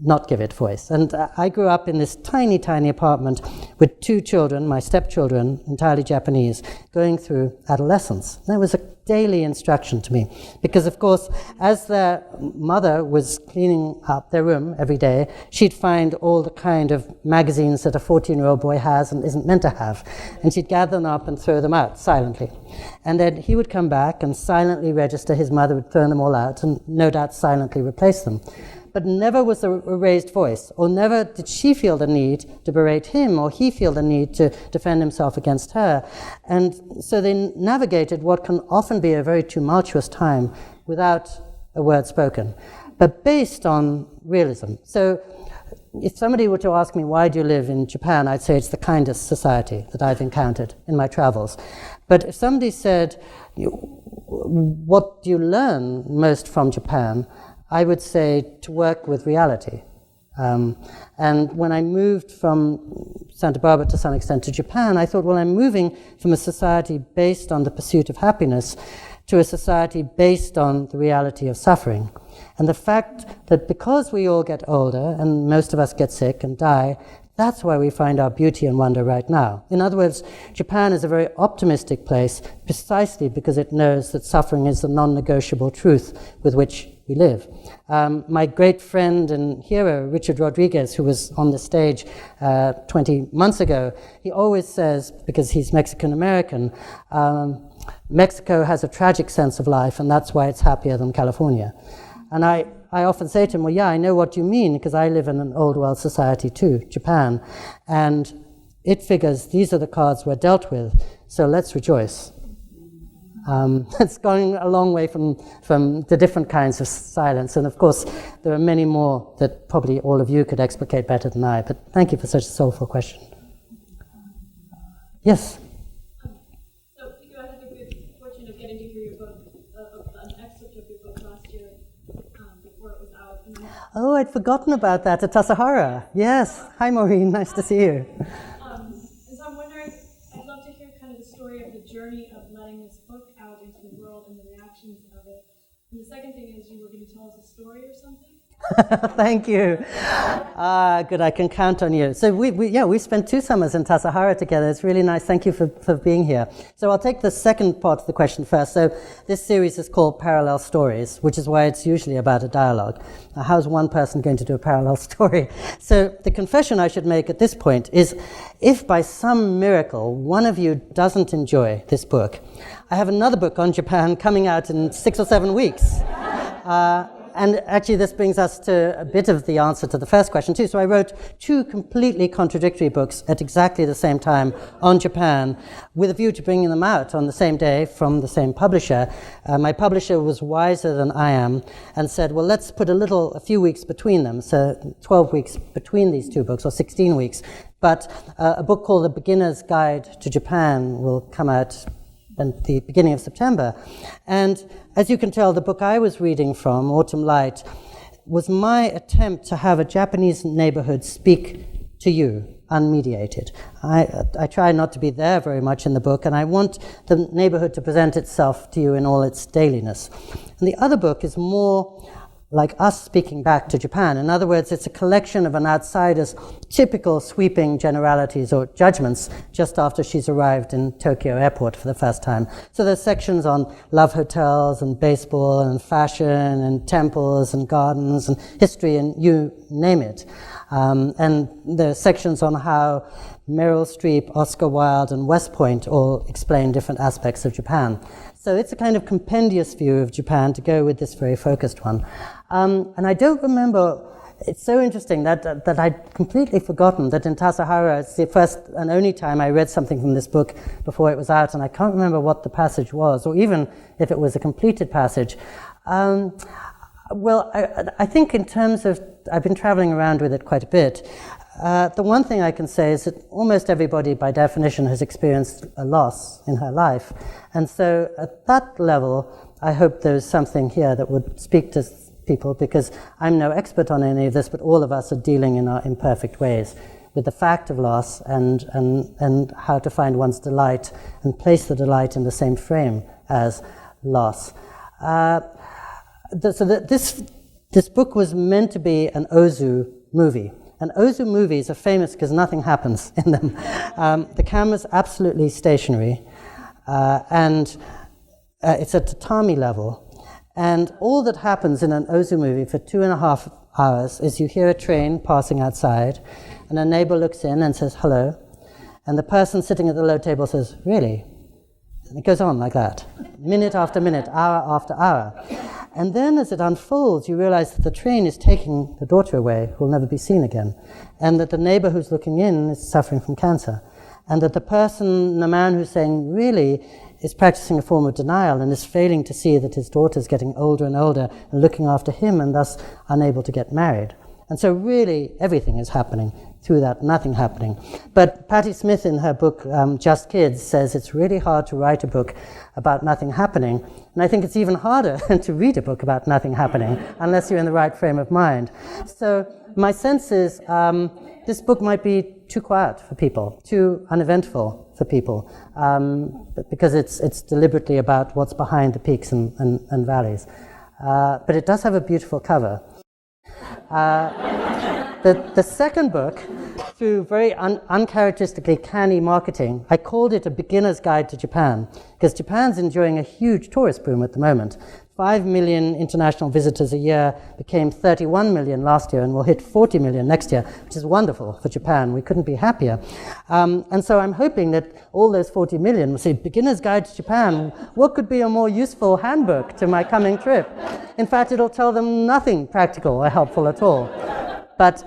not give it voice. And I grew up in this tiny, tiny apartment with 2 children, my stepchildren, entirely Japanese, going through adolescence. That was a daily instruction to me, because of course, as their mother was cleaning up their room every day, she'd find all the kind of magazines that a 14-year-old boy has and isn't meant to have, and she'd gather them up and throw them out silently. And then he would come back and silently register his mother would throw them all out and no doubt silently replace them. But never was a raised voice, or never did she feel the need to berate him, or he feel the need to defend himself against her. And so they navigated what can often be a very tumultuous time without a word spoken, but based on realism. So if somebody were to ask me, why do you live in Japan, I'd say it's the kindest society that I've encountered in my travels. But if somebody said, what do you learn most from Japan, I would say to work with reality. And when I moved from Santa Barbara to some extent to Japan, I thought, well, I'm moving from a society based on the pursuit of happiness to a society based on the reality of suffering. And the fact that because we all get older and most of us get sick and die, that's why we find our beauty and wonder right now. In other words, Japan is a very optimistic place precisely because it knows that suffering is the non-negotiable truth with which we live. My great friend and hero, Richard Rodriguez, who was on the stage 20 months ago, he always says, because he's Mexican-American, Mexico has a tragic sense of life, and that's why it's happier than California. And I often say to him, well, yeah, I know what you mean, because I live in an old world society too, Japan, and it figures these are the cards we're dealt with, so let's rejoice. It's going a long way from the different kinds of silence, and of course there are many more that probably all of you could explicate better than I, but thank you for such a soulful question. Yes? So, Pico, I had the good fortune of getting to hear your book, an excerpt of your book last year before it was out. Oh, I'd forgotten about that at Tassajara. Yes. Hi, Maureen. Nice to see you. And so I'm wondering, I'd love to hear kind of the story of the journey of letting this book out into the world and the reactions of it. And the second thing is, you were going to tell us a story or something? Thank you. Good, I can count on you. So we spent 2 summers in Tassajara together. It's really nice. Thank you for being here. So I'll take the second part of the question first. So this series is called Parallel Stories, which is why it's usually about a dialogue. Now, how's one person going to do a parallel story? So the confession I should make at this point is, if by some miracle one of you doesn't enjoy this book, I have another book on Japan coming out in 6 or 7 weeks. And actually, this brings us to a bit of the answer to the first question, too. So I wrote 2 completely contradictory books at exactly the same time on Japan, with a view to bringing them out on the same day from the same publisher. My publisher was wiser than I am and said, well, let's put a few weeks between them, so 12 weeks between these 2 books, or 16 weeks. But a book called The Beginner's Guide to Japan will come out at the beginning of September. And as you can tell, the book I was reading from, Autumn Light, was my attempt to have a Japanese neighborhood speak to you, unmediated. I try not to be there very much in the book, and I want the neighborhood to present itself to you in all its dailiness. And the other book is more like us speaking back to Japan. In other words, it's a collection of an outsider's typical sweeping generalities or judgments just after she's arrived in Tokyo airport for the first time. So there's sections on love hotels and baseball and fashion and temples and gardens and history and you name it. And there are sections on how Meryl Streep, Oscar Wilde, and West Point all explain different aspects of Japan. So it's a kind of compendious view of Japan to go with this very focused one. And I don't remember, it's so interesting that I'd completely forgotten that in Tassajara, it's the first and only time I read something from this book before it was out, and I can't remember what the passage was, or even if it was a completed passage. Well, I think in terms of, I've been traveling around with it quite a bit. The one thing I can say is that almost everybody, by definition, has experienced a loss in her life. And so at that level, I hope there's something here that would speak to people, because I'm no expert on any of this, but all of us are dealing in our imperfect ways with the fact of loss and how to find one's delight and place the delight in the same frame as loss. This book was meant to be an Ozu movie. And Ozu movies are famous because nothing happens in them. The camera's absolutely stationary, and it's at tatami level. And all that happens in an Ozu movie for 2.5 hours is you hear a train passing outside, and a neighbor looks in and says, hello. And the person sitting at the low table says, really? And it goes on like that, minute after minute, hour after hour. And then as it unfolds, you realize that the train is taking the daughter away, who will never be seen again, and that the neighbor who's looking in is suffering from cancer, and that the man who's saying really is practicing a form of denial and is failing to see that his daughter's getting older and older and looking after him and thus unable to get married. And so really everything is happening through that nothing happening. But Patti Smith in her book, Just Kids, says it's really hard to write a book about nothing happening. And I think it's even harder to read a book about nothing happening unless you're in the right frame of mind. So my sense is this book might be too quiet for people, too uneventful for people, because it's deliberately about what's behind the peaks and valleys. But it does have a beautiful cover. The second book, through very uncharacteristically canny marketing, I called it A Beginner's Guide to Japan, because Japan's enjoying a huge tourist boom at the moment. 5 million international visitors a year, became 31 million last year, and will hit 40 million next year, which is wonderful for Japan. We couldn't be happier. And so I'm hoping that all those 40 million will say, Beginner's Guide to Japan, what could be a more useful handbook to my coming trip? In fact, it'll tell them nothing practical or helpful at all. But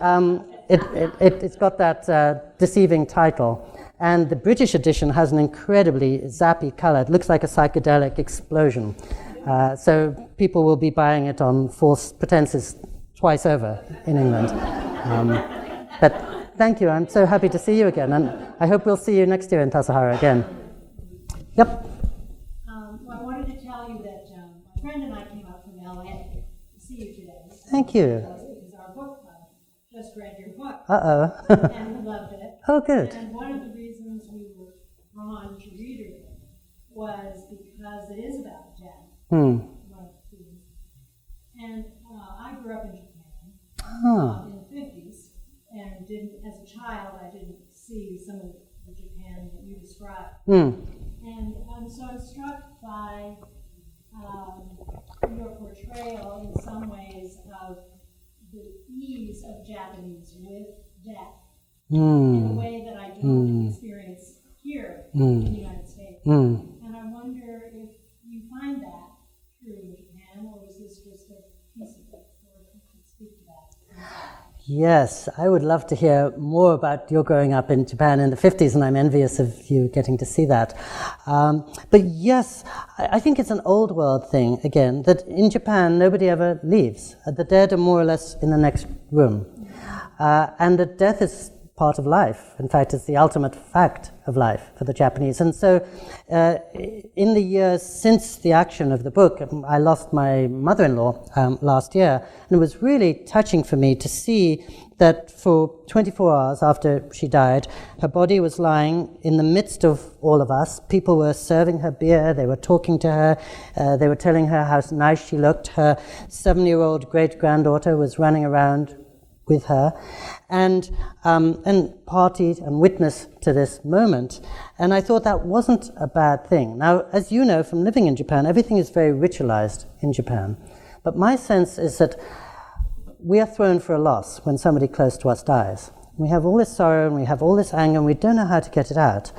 it's got that deceiving title. And the British edition has an incredibly zappy color. It looks like a psychedelic explosion. So people will be buying it on false pretenses twice over in England. But thank you. I'm so happy to see you again. And I hope we'll see you next year in Tassajara again. Yep. Well, I wanted to tell you that my friend and I came out from LA to see you today. Thank you. Because our book club just read your book. Uh-oh. And we loved it. Oh, good. And one of the reasons we were drawn to read your book was because it is about death. One of the themes. And I grew up in Japan, Ah. in the 50s, and as a child, I didn't see some of the Japan that you described. And so I'm struck by your portrayal in some ways of the ease of Japanese with death in a way that I don't experience here in the United States. And I wonder if you find that true in Japan, or is this just a piece of it, or if you could speak to that. Yes, I would love to hear more about your growing up in Japan in the 50s, and I'm envious of you getting to see that. But yes, I think it's an old world thing, again, that in Japan nobody ever leaves. The dead are more or less in the next room. And that death is part of life. In fact, it's the ultimate fact of life for the Japanese. And so in the years since the action of the book, I lost my mother-in-law last year, and it was really touching for me to see that for 24 hours after she died, her body was lying in the midst of all of us. People were serving her beer, they were talking to her, they were telling her how nice she looked. Her 7-year-old great-granddaughter was running around with her, and partied and witnessed to this moment. And I thought that wasn't a bad thing. Now, as you know from living in Japan, everything is very ritualized in Japan. But my sense is that we are thrown for a loss when somebody close to us dies. We have all this sorrow and we have all this anger and we don't know how to get it out.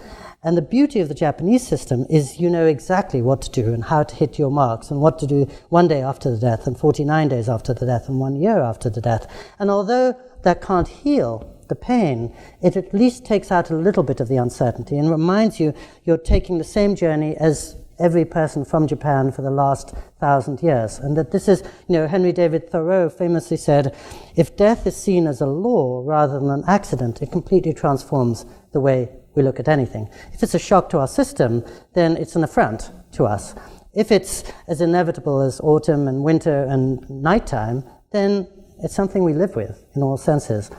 And the beauty of the Japanese system is you know exactly what to do and how to hit your marks and what to do one day after the death and 49 days after the death and 1 year after the death. And although that can't heal the pain, it at least takes out a little bit of the uncertainty and reminds you you're taking the same journey as every person from Japan for the last 1,000 years. And that this is, Henry David Thoreau famously said, if death is seen as a law rather than an accident, it completely transforms the way we look at anything. If it's a shock to our system, then it's an affront to us. If it's as inevitable as autumn and winter and nighttime, then it's something we live with in all senses.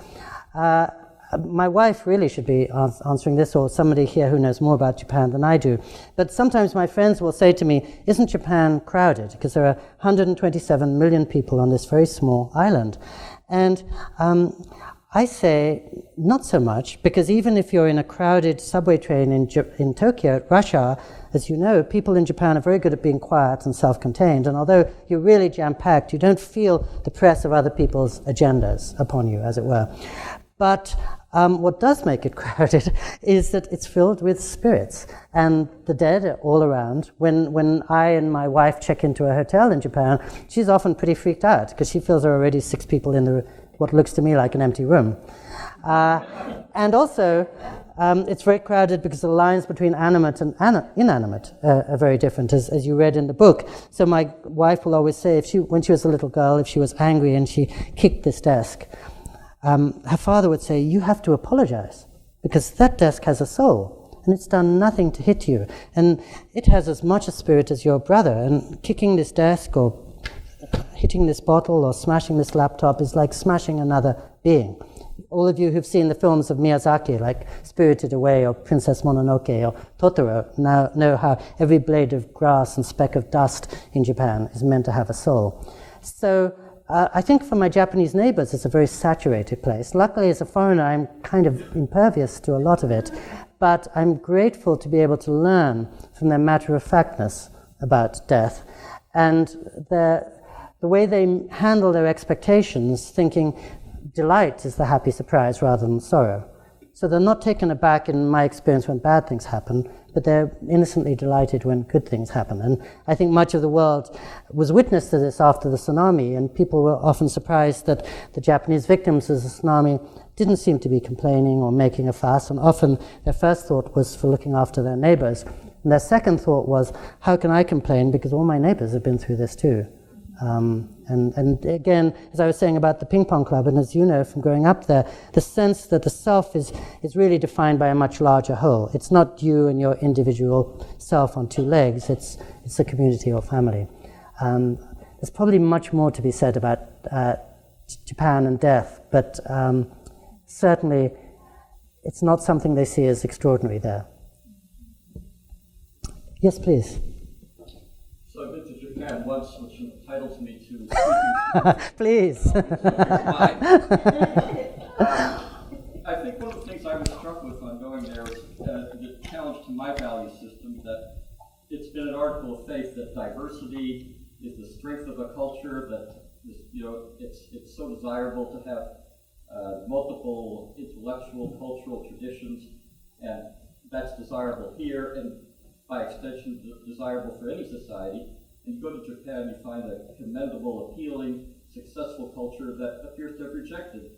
My wife really should be answering this, or somebody here who knows more about Japan than I do. But sometimes my friends will say to me, isn't Japan crowded? Because there are 127 million people on this very small island. And I say, not so much, because even if you're in a crowded subway train in Tokyo at rush hour, as you know, people in Japan are very good at being quiet and self-contained, and although you're really jam-packed, you don't feel the press of other people's agendas upon you, as it were. But what does make it crowded is that it's filled with spirits, and the dead are all around. When I and my wife check into a hotel in Japan, she's often pretty freaked out, because she feels there are already 6 people in what looks to me like an empty room. And also, it's very crowded because the lines between animate and inanimate are very different, as you read in the book. So my wife will always say, when she was a little girl, if she was angry and she kicked this desk, her father would say, you have to apologize, because that desk has a soul, and it's done nothing to hit you. And it has as much a spirit as your brother, and kicking this desk or hitting this bottle or smashing this laptop is like smashing another being. All of you who've seen the films of Miyazaki, like Spirited Away or Princess Mononoke or Totoro, now know how every blade of grass and speck of dust in Japan is meant to have a soul. So I think for my Japanese neighbors, it's a very saturated place. Luckily, as a foreigner, I'm kind of impervious to a lot of it, but I'm grateful to be able to learn from their matter-of-factness about death and the way they handle their expectations, thinking delight is the happy surprise rather than sorrow. So they're not taken aback, in my experience, when bad things happen, but they're innocently delighted when good things happen. And I think much of the world was witness to this after the tsunami, and people were often surprised that the Japanese victims of the tsunami didn't seem to be complaining or making a fuss, and often their first thought was for looking after their neighbors. And their second thought was, how can I complain, because all my neighbors have been through this too. And again, as I was saying about the Ping-pong club, and as you know from growing up there, the sense that the self is really defined by a much larger whole. It's not you and your individual self on 2 legs, it's a community or family. There's probably much more to be said about Japan and death, but certainly it's not something they see as extraordinary there. Yes, please. So I've been to Japan once, which entitles me to speaking. Please. I think one of the things I was struck with on going there is the challenge to my value system, that it's been an article of faith that diversity is the strength of a culture, that it's so desirable to have multiple intellectual, cultural traditions, and that's desirable here, and by extension, desirable for any society. And you go to Japan, you find a commendable, appealing, successful culture that appears to have rejected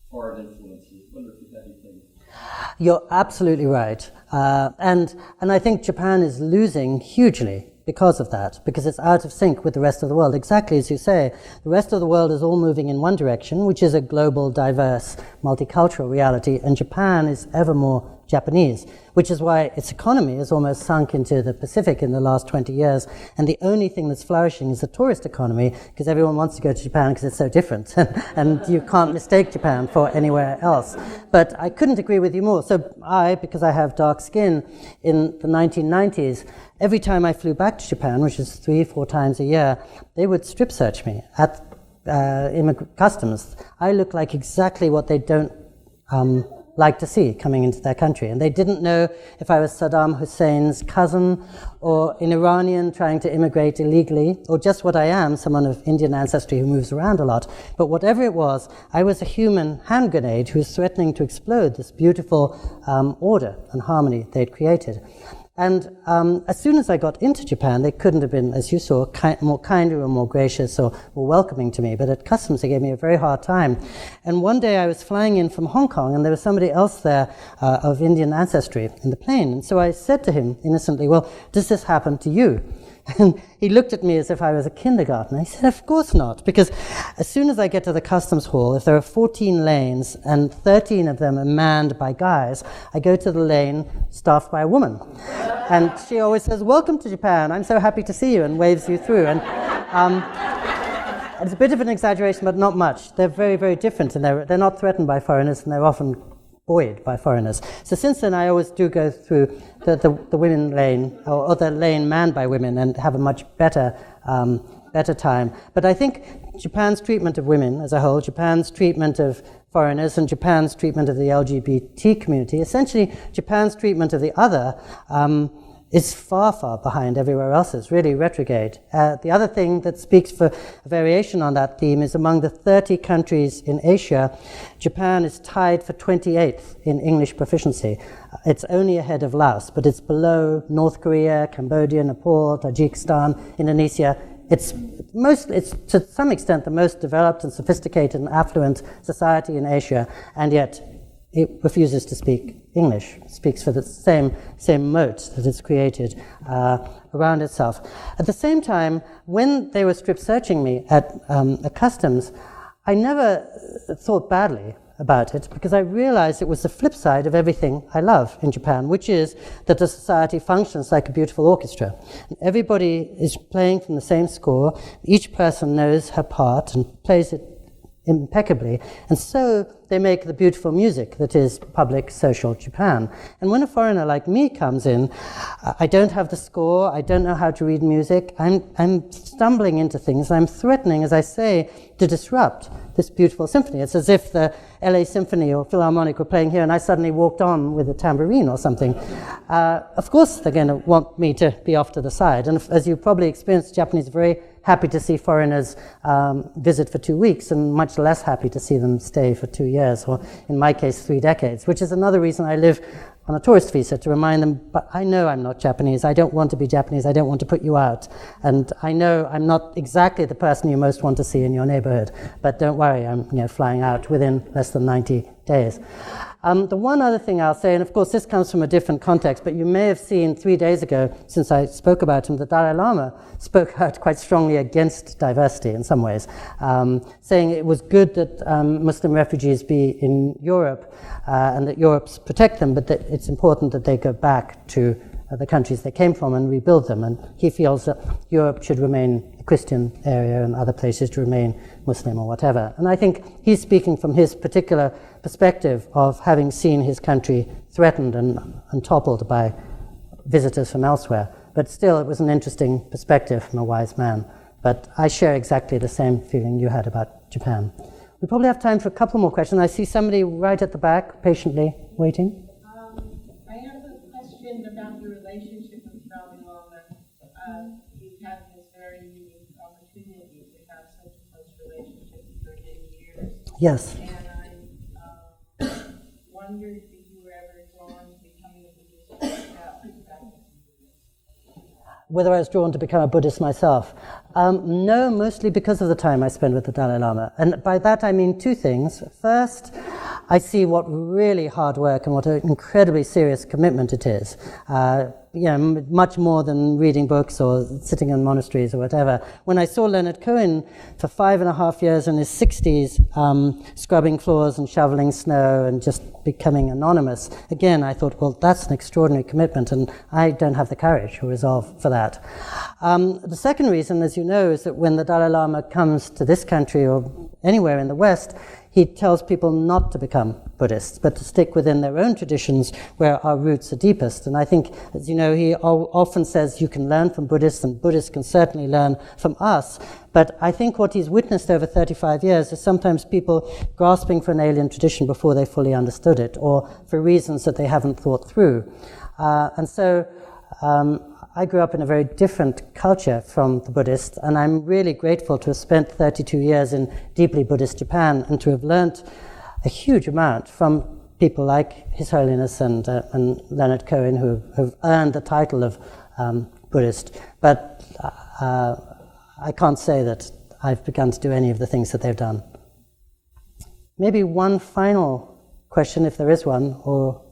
foreign influences. I wonder if you had anything. You're absolutely right. And I think Japan is losing hugely because of that, because it's out of sync with the rest of the world. Exactly as you say, the rest of the world is all moving in one direction, which is a global, diverse, multicultural reality, and Japan is ever more Japanese, which is why its economy has almost sunk into the Pacific in the last 20 years, and the only thing that's flourishing is the tourist economy, because everyone wants to go to Japan because it's so different, and you can't mistake Japan for anywhere else. But I couldn't agree with you more. So because I have dark skin, in the 1990s, every time I flew back to Japan, which is 3-4 times a year, they would strip search me at customs. I look like exactly what they don't like to see coming into their country. And they didn't know if I was Saddam Hussein's cousin or an Iranian trying to immigrate illegally, or just what I am, someone of Indian ancestry who moves around a lot. But whatever it was, I was a human hand grenade who was threatening to explode this beautiful order and harmony they'd created. And as soon as I got into Japan, they couldn't have been, as you saw, more kinder or more gracious or more welcoming to me. But at customs, they gave me a very hard time. And one day I was flying in from Hong Kong, and there was somebody else there of Indian ancestry in the plane. And so I said to him innocently, well, does this happen to you? And he looked at me as if I was a kindergartner. He said, of course not, because as soon as I get to the customs hall, if there are 14 lanes and 13 of them are manned by guys, I go to the lane staffed by a woman. And she always says, welcome to Japan, I'm so happy to see you, and waves you through. And it's a bit of an exaggeration, but not much. They're very, very different, and they're not threatened by foreigners, and they're often buoyed by foreigners. So since then, I always do go through the women lane, or the lane manned by women, and have a much better time. But I think Japan's treatment of women as a whole, Japan's treatment of foreigners, and Japan's treatment of the LGBT community, essentially Japan's treatment of the other, is far, far behind everywhere else's, really retrograde. The other thing that speaks for a variation on that theme is among the 30 countries in Asia, Japan is tied for 28th in English proficiency. It's only ahead of Laos, but it's below North Korea, Cambodia, Nepal, Tajikistan, Indonesia. It's to some extent the most developed and sophisticated and affluent society in Asia, and yet it refuses to speak English. It speaks for the same moat that it's created around itself. At the same time, when they were strip searching me at customs, I never thought badly about it, because I realized it was the flip side of everything I love in Japan, which is that the society functions like a beautiful orchestra. And everybody is playing from the same score. Each person knows her part and plays it impeccably, and so they make the beautiful music that is public social Japan. And when a foreigner like me comes in, I don't have the score, I don't know how to read music, I'm stumbling into things, I'm threatening, as I say, to disrupt this beautiful symphony. It's as if the LA Symphony or Philharmonic were playing here and I suddenly walked on with a tambourine or something. Of course they're going to want me to be off to the side, and as you probably experienced, Japanese are very happy to see foreigners visit for 2 weeks, and much less happy to see them stay for 2 years, or in my case 3 decades, which is another reason I live on a tourist visa, to remind them, but I know I'm not Japanese, I don't want to be Japanese, I don't want to put you out, and I know I'm not exactly the person you most want to see in your neighborhood, but don't worry, I'm flying out within less than 90 days. The one other thing I'll say, and of course this comes from a different context, but you may have seen 3 days ago, since I spoke about him, the Dalai Lama spoke out quite strongly against diversity in some ways, saying it was good that Muslim refugees be in Europe and that Europe protect them, but that it's important that they go back to the countries they came from and rebuild them. And he feels that Europe should remain a Christian area and other places to remain Muslim or whatever. And I think he's speaking from his particular perspective of having seen his country threatened and toppled by visitors from elsewhere. But still, it was an interesting perspective from a wise man. But I share exactly the same feeling you had about Japan. We probably have time for a couple more questions. I see somebody right at the back, patiently waiting. I have a question about your relationship with Dalai Lama. You've had this very unique opportunity to have such a close relationship for many years. Yes. And I wondered if you were ever drawn to becoming a Buddhist without practicing. Whether I was drawn to become a Buddhist myself. No, mostly because of the time I spend with the Dalai Lama. And by that I mean two things. First, I see what really hard work and what an incredibly serious commitment it is. Much more than reading books or sitting in monasteries or whatever. When I saw Leonard Cohen for 5.5 years in his 60s, scrubbing floors and shoveling snow and just becoming anonymous, again, I thought, well, that's an extraordinary commitment, and I don't have the courage or resolve for that. The second reason, as you know, is that when the Dalai Lama comes to this country or anywhere in the West, he tells people not to become Buddhists, but to stick within their own traditions where our roots are deepest. And I think, as you know, he often says you can learn from Buddhists, and Buddhists can certainly learn from us. But I think what he's witnessed over 35 years is sometimes people grasping for an alien tradition before they fully understood it, or for reasons that they haven't thought through. I grew up in a very different culture from the Buddhists, and I'm really grateful to have spent 32 years in deeply Buddhist Japan and to have learnt a huge amount from people like His Holiness and Leonard Cohen, who have earned the title of Buddhist. But I can't say that I've begun to do any of the things that they've done. Maybe one final question, if there is one, or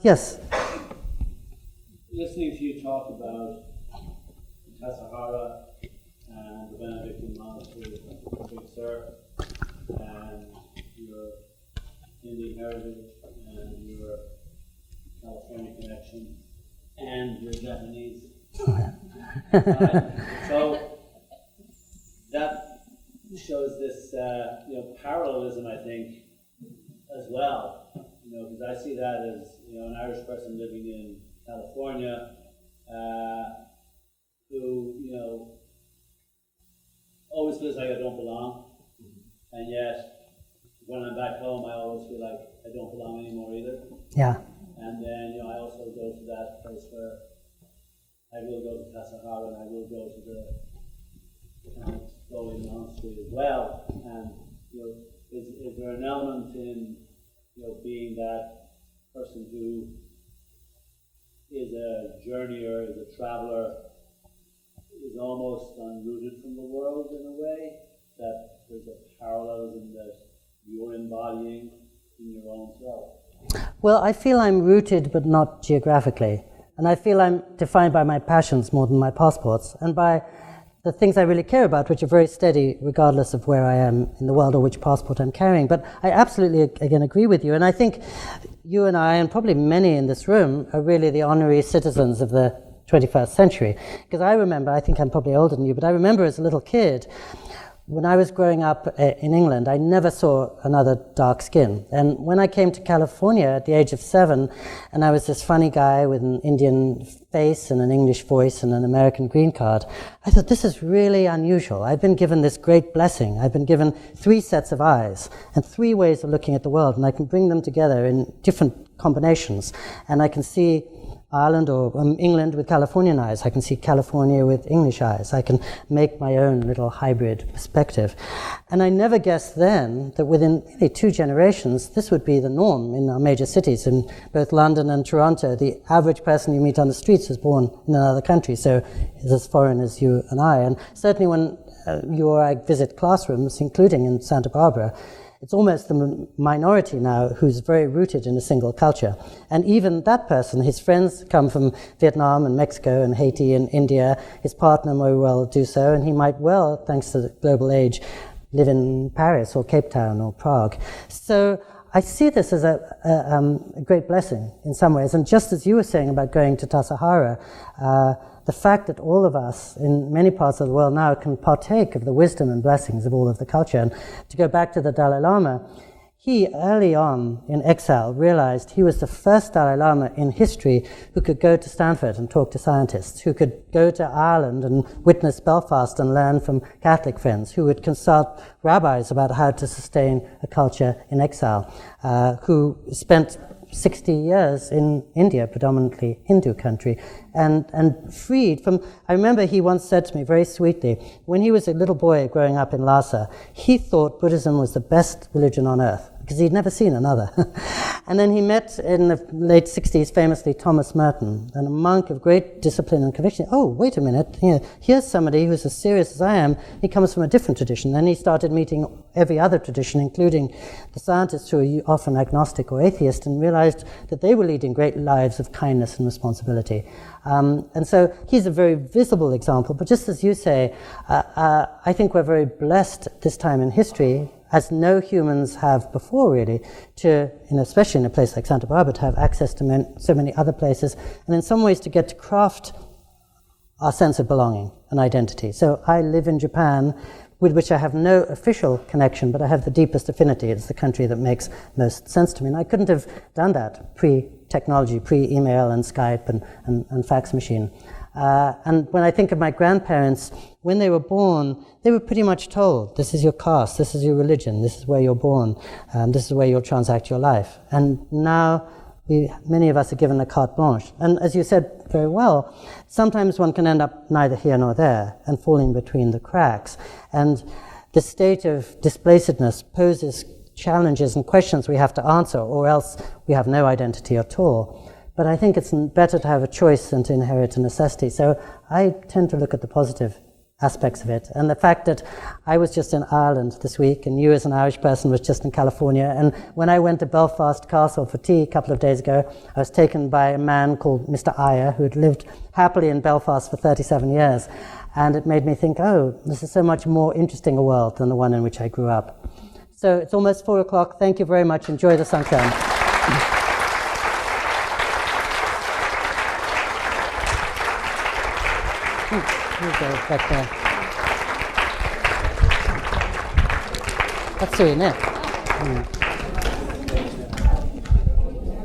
yes. Listening to you talk about Tassajara and the Benedictine monastery of Big Sur and your Indian heritage and your California connection and your Japanese. So that shows this parallelism, I think, as well. Because I see that as an Irish person living in California, who always feels like I don't belong, and yet when I'm back home, I always feel like I don't belong anymore either. Yeah. And then I also go to that place where I will go to Tassajara and I will go to the Dalai monastery as well. And is there an element in being that person who is a journeyer, is a traveler, is almost unrooted from the world in a way, that there's a parallelism that you're embodying in your own self? Well, I feel I'm rooted, but not geographically. And I feel I'm defined by my passions more than my passports, and by the things I really care about, which are very steady regardless of where I am in the world or which passport I'm carrying. But I absolutely, again, agree with you. And I think you and I, and probably many in this room, are really the honorary citizens of the 21st century. Because I remember, I think I'm probably older than you, but I remember as a little kid, when I was growing up in England, I never saw another dark skin. And when I came to California at the age of 7, and I was this funny guy with an Indian face and an English voice and an American green card, I thought, this is really unusual. I've been given this great blessing. I've been given 3 sets of eyes and 3 ways of looking at the world, and I can bring them together in different combinations. And I can see Ireland or England with Californian eyes. I can see California with English eyes. I can make my own little hybrid perspective. And I never guessed then that within maybe 2 generations, this would be the norm in our major cities. In both London and Toronto, the average person you meet on the streets is born in another country, so is as foreign as you and I. And certainly when you or I visit classrooms, including in Santa Barbara, it's almost the minority now who's very rooted in a single culture. And even that person, his friends come from Vietnam and Mexico and Haiti and India. His partner may well do so, and he might well, thanks to the global age, live in Paris or Cape Town or Prague. So I see this as a great blessing in some ways. And just as you were saying about going to Tassajara, the fact that all of us in many parts of the world now can partake of the wisdom and blessings of all of the culture. And to go back to the Dalai Lama, He, early on in exile, realized he was the first Dalai Lama in history who could go to Stanford and talk to scientists, who could go to Ireland and witness Belfast and learn from Catholic friends, who would consult rabbis about how to sustain a culture in exile, who spent 60 years in India, predominantly Hindu country, and freed from... I remember he once said to me very sweetly, when he was a little boy growing up in Lhasa, he thought Buddhism was the best religion on earth, because he'd never seen another. And then he met in the late 60s, famously, Thomas Merton, and a monk of great discipline and conviction. Oh, wait a minute, here's somebody who's as serious as I am. He comes from a different tradition. Then he started meeting every other tradition, including the scientists who are often agnostic or atheist, and realized that they were leading great lives of kindness and responsibility. And so he's a very visible example. But just as you say, I think we're very blessed at this time in history, as no humans have before, really, to, especially in a place like Santa Barbara, to have access to so many other places, and in some ways to get to craft our sense of belonging and identity. So I live in Japan, with which I have no official connection, but I have the deepest affinity. It's the country that makes most sense to me. And I couldn't have done that pre-technology, pre-email and Skype and fax machine. And when I think of my grandparents, when they were born, they were pretty much told, this is your caste, this is your religion, this is where you're born, this is where you'll transact your life. And now many of us are given a carte blanche. And as you said very well, sometimes one can end up neither here nor there and falling between the cracks. And the state of displacedness poses challenges and questions we have to answer, or else we have no identity at all. But I think it's better to have a choice than to inherit a necessity. So I tend to look at the positive aspects of it. And the fact that I was just in Ireland this week, and you as an Irish person was just in California, and when I went to Belfast Castle for tea a couple of days ago, I was taken by a man called Mr. Iyer, who had lived happily in Belfast for 37 years. And it made me think, oh, this is so much more interesting a world than the one in which I grew up. So it's almost 4 o'clock. Thank you very much. Enjoy the sunshine. Here we go, back there. That's so in it.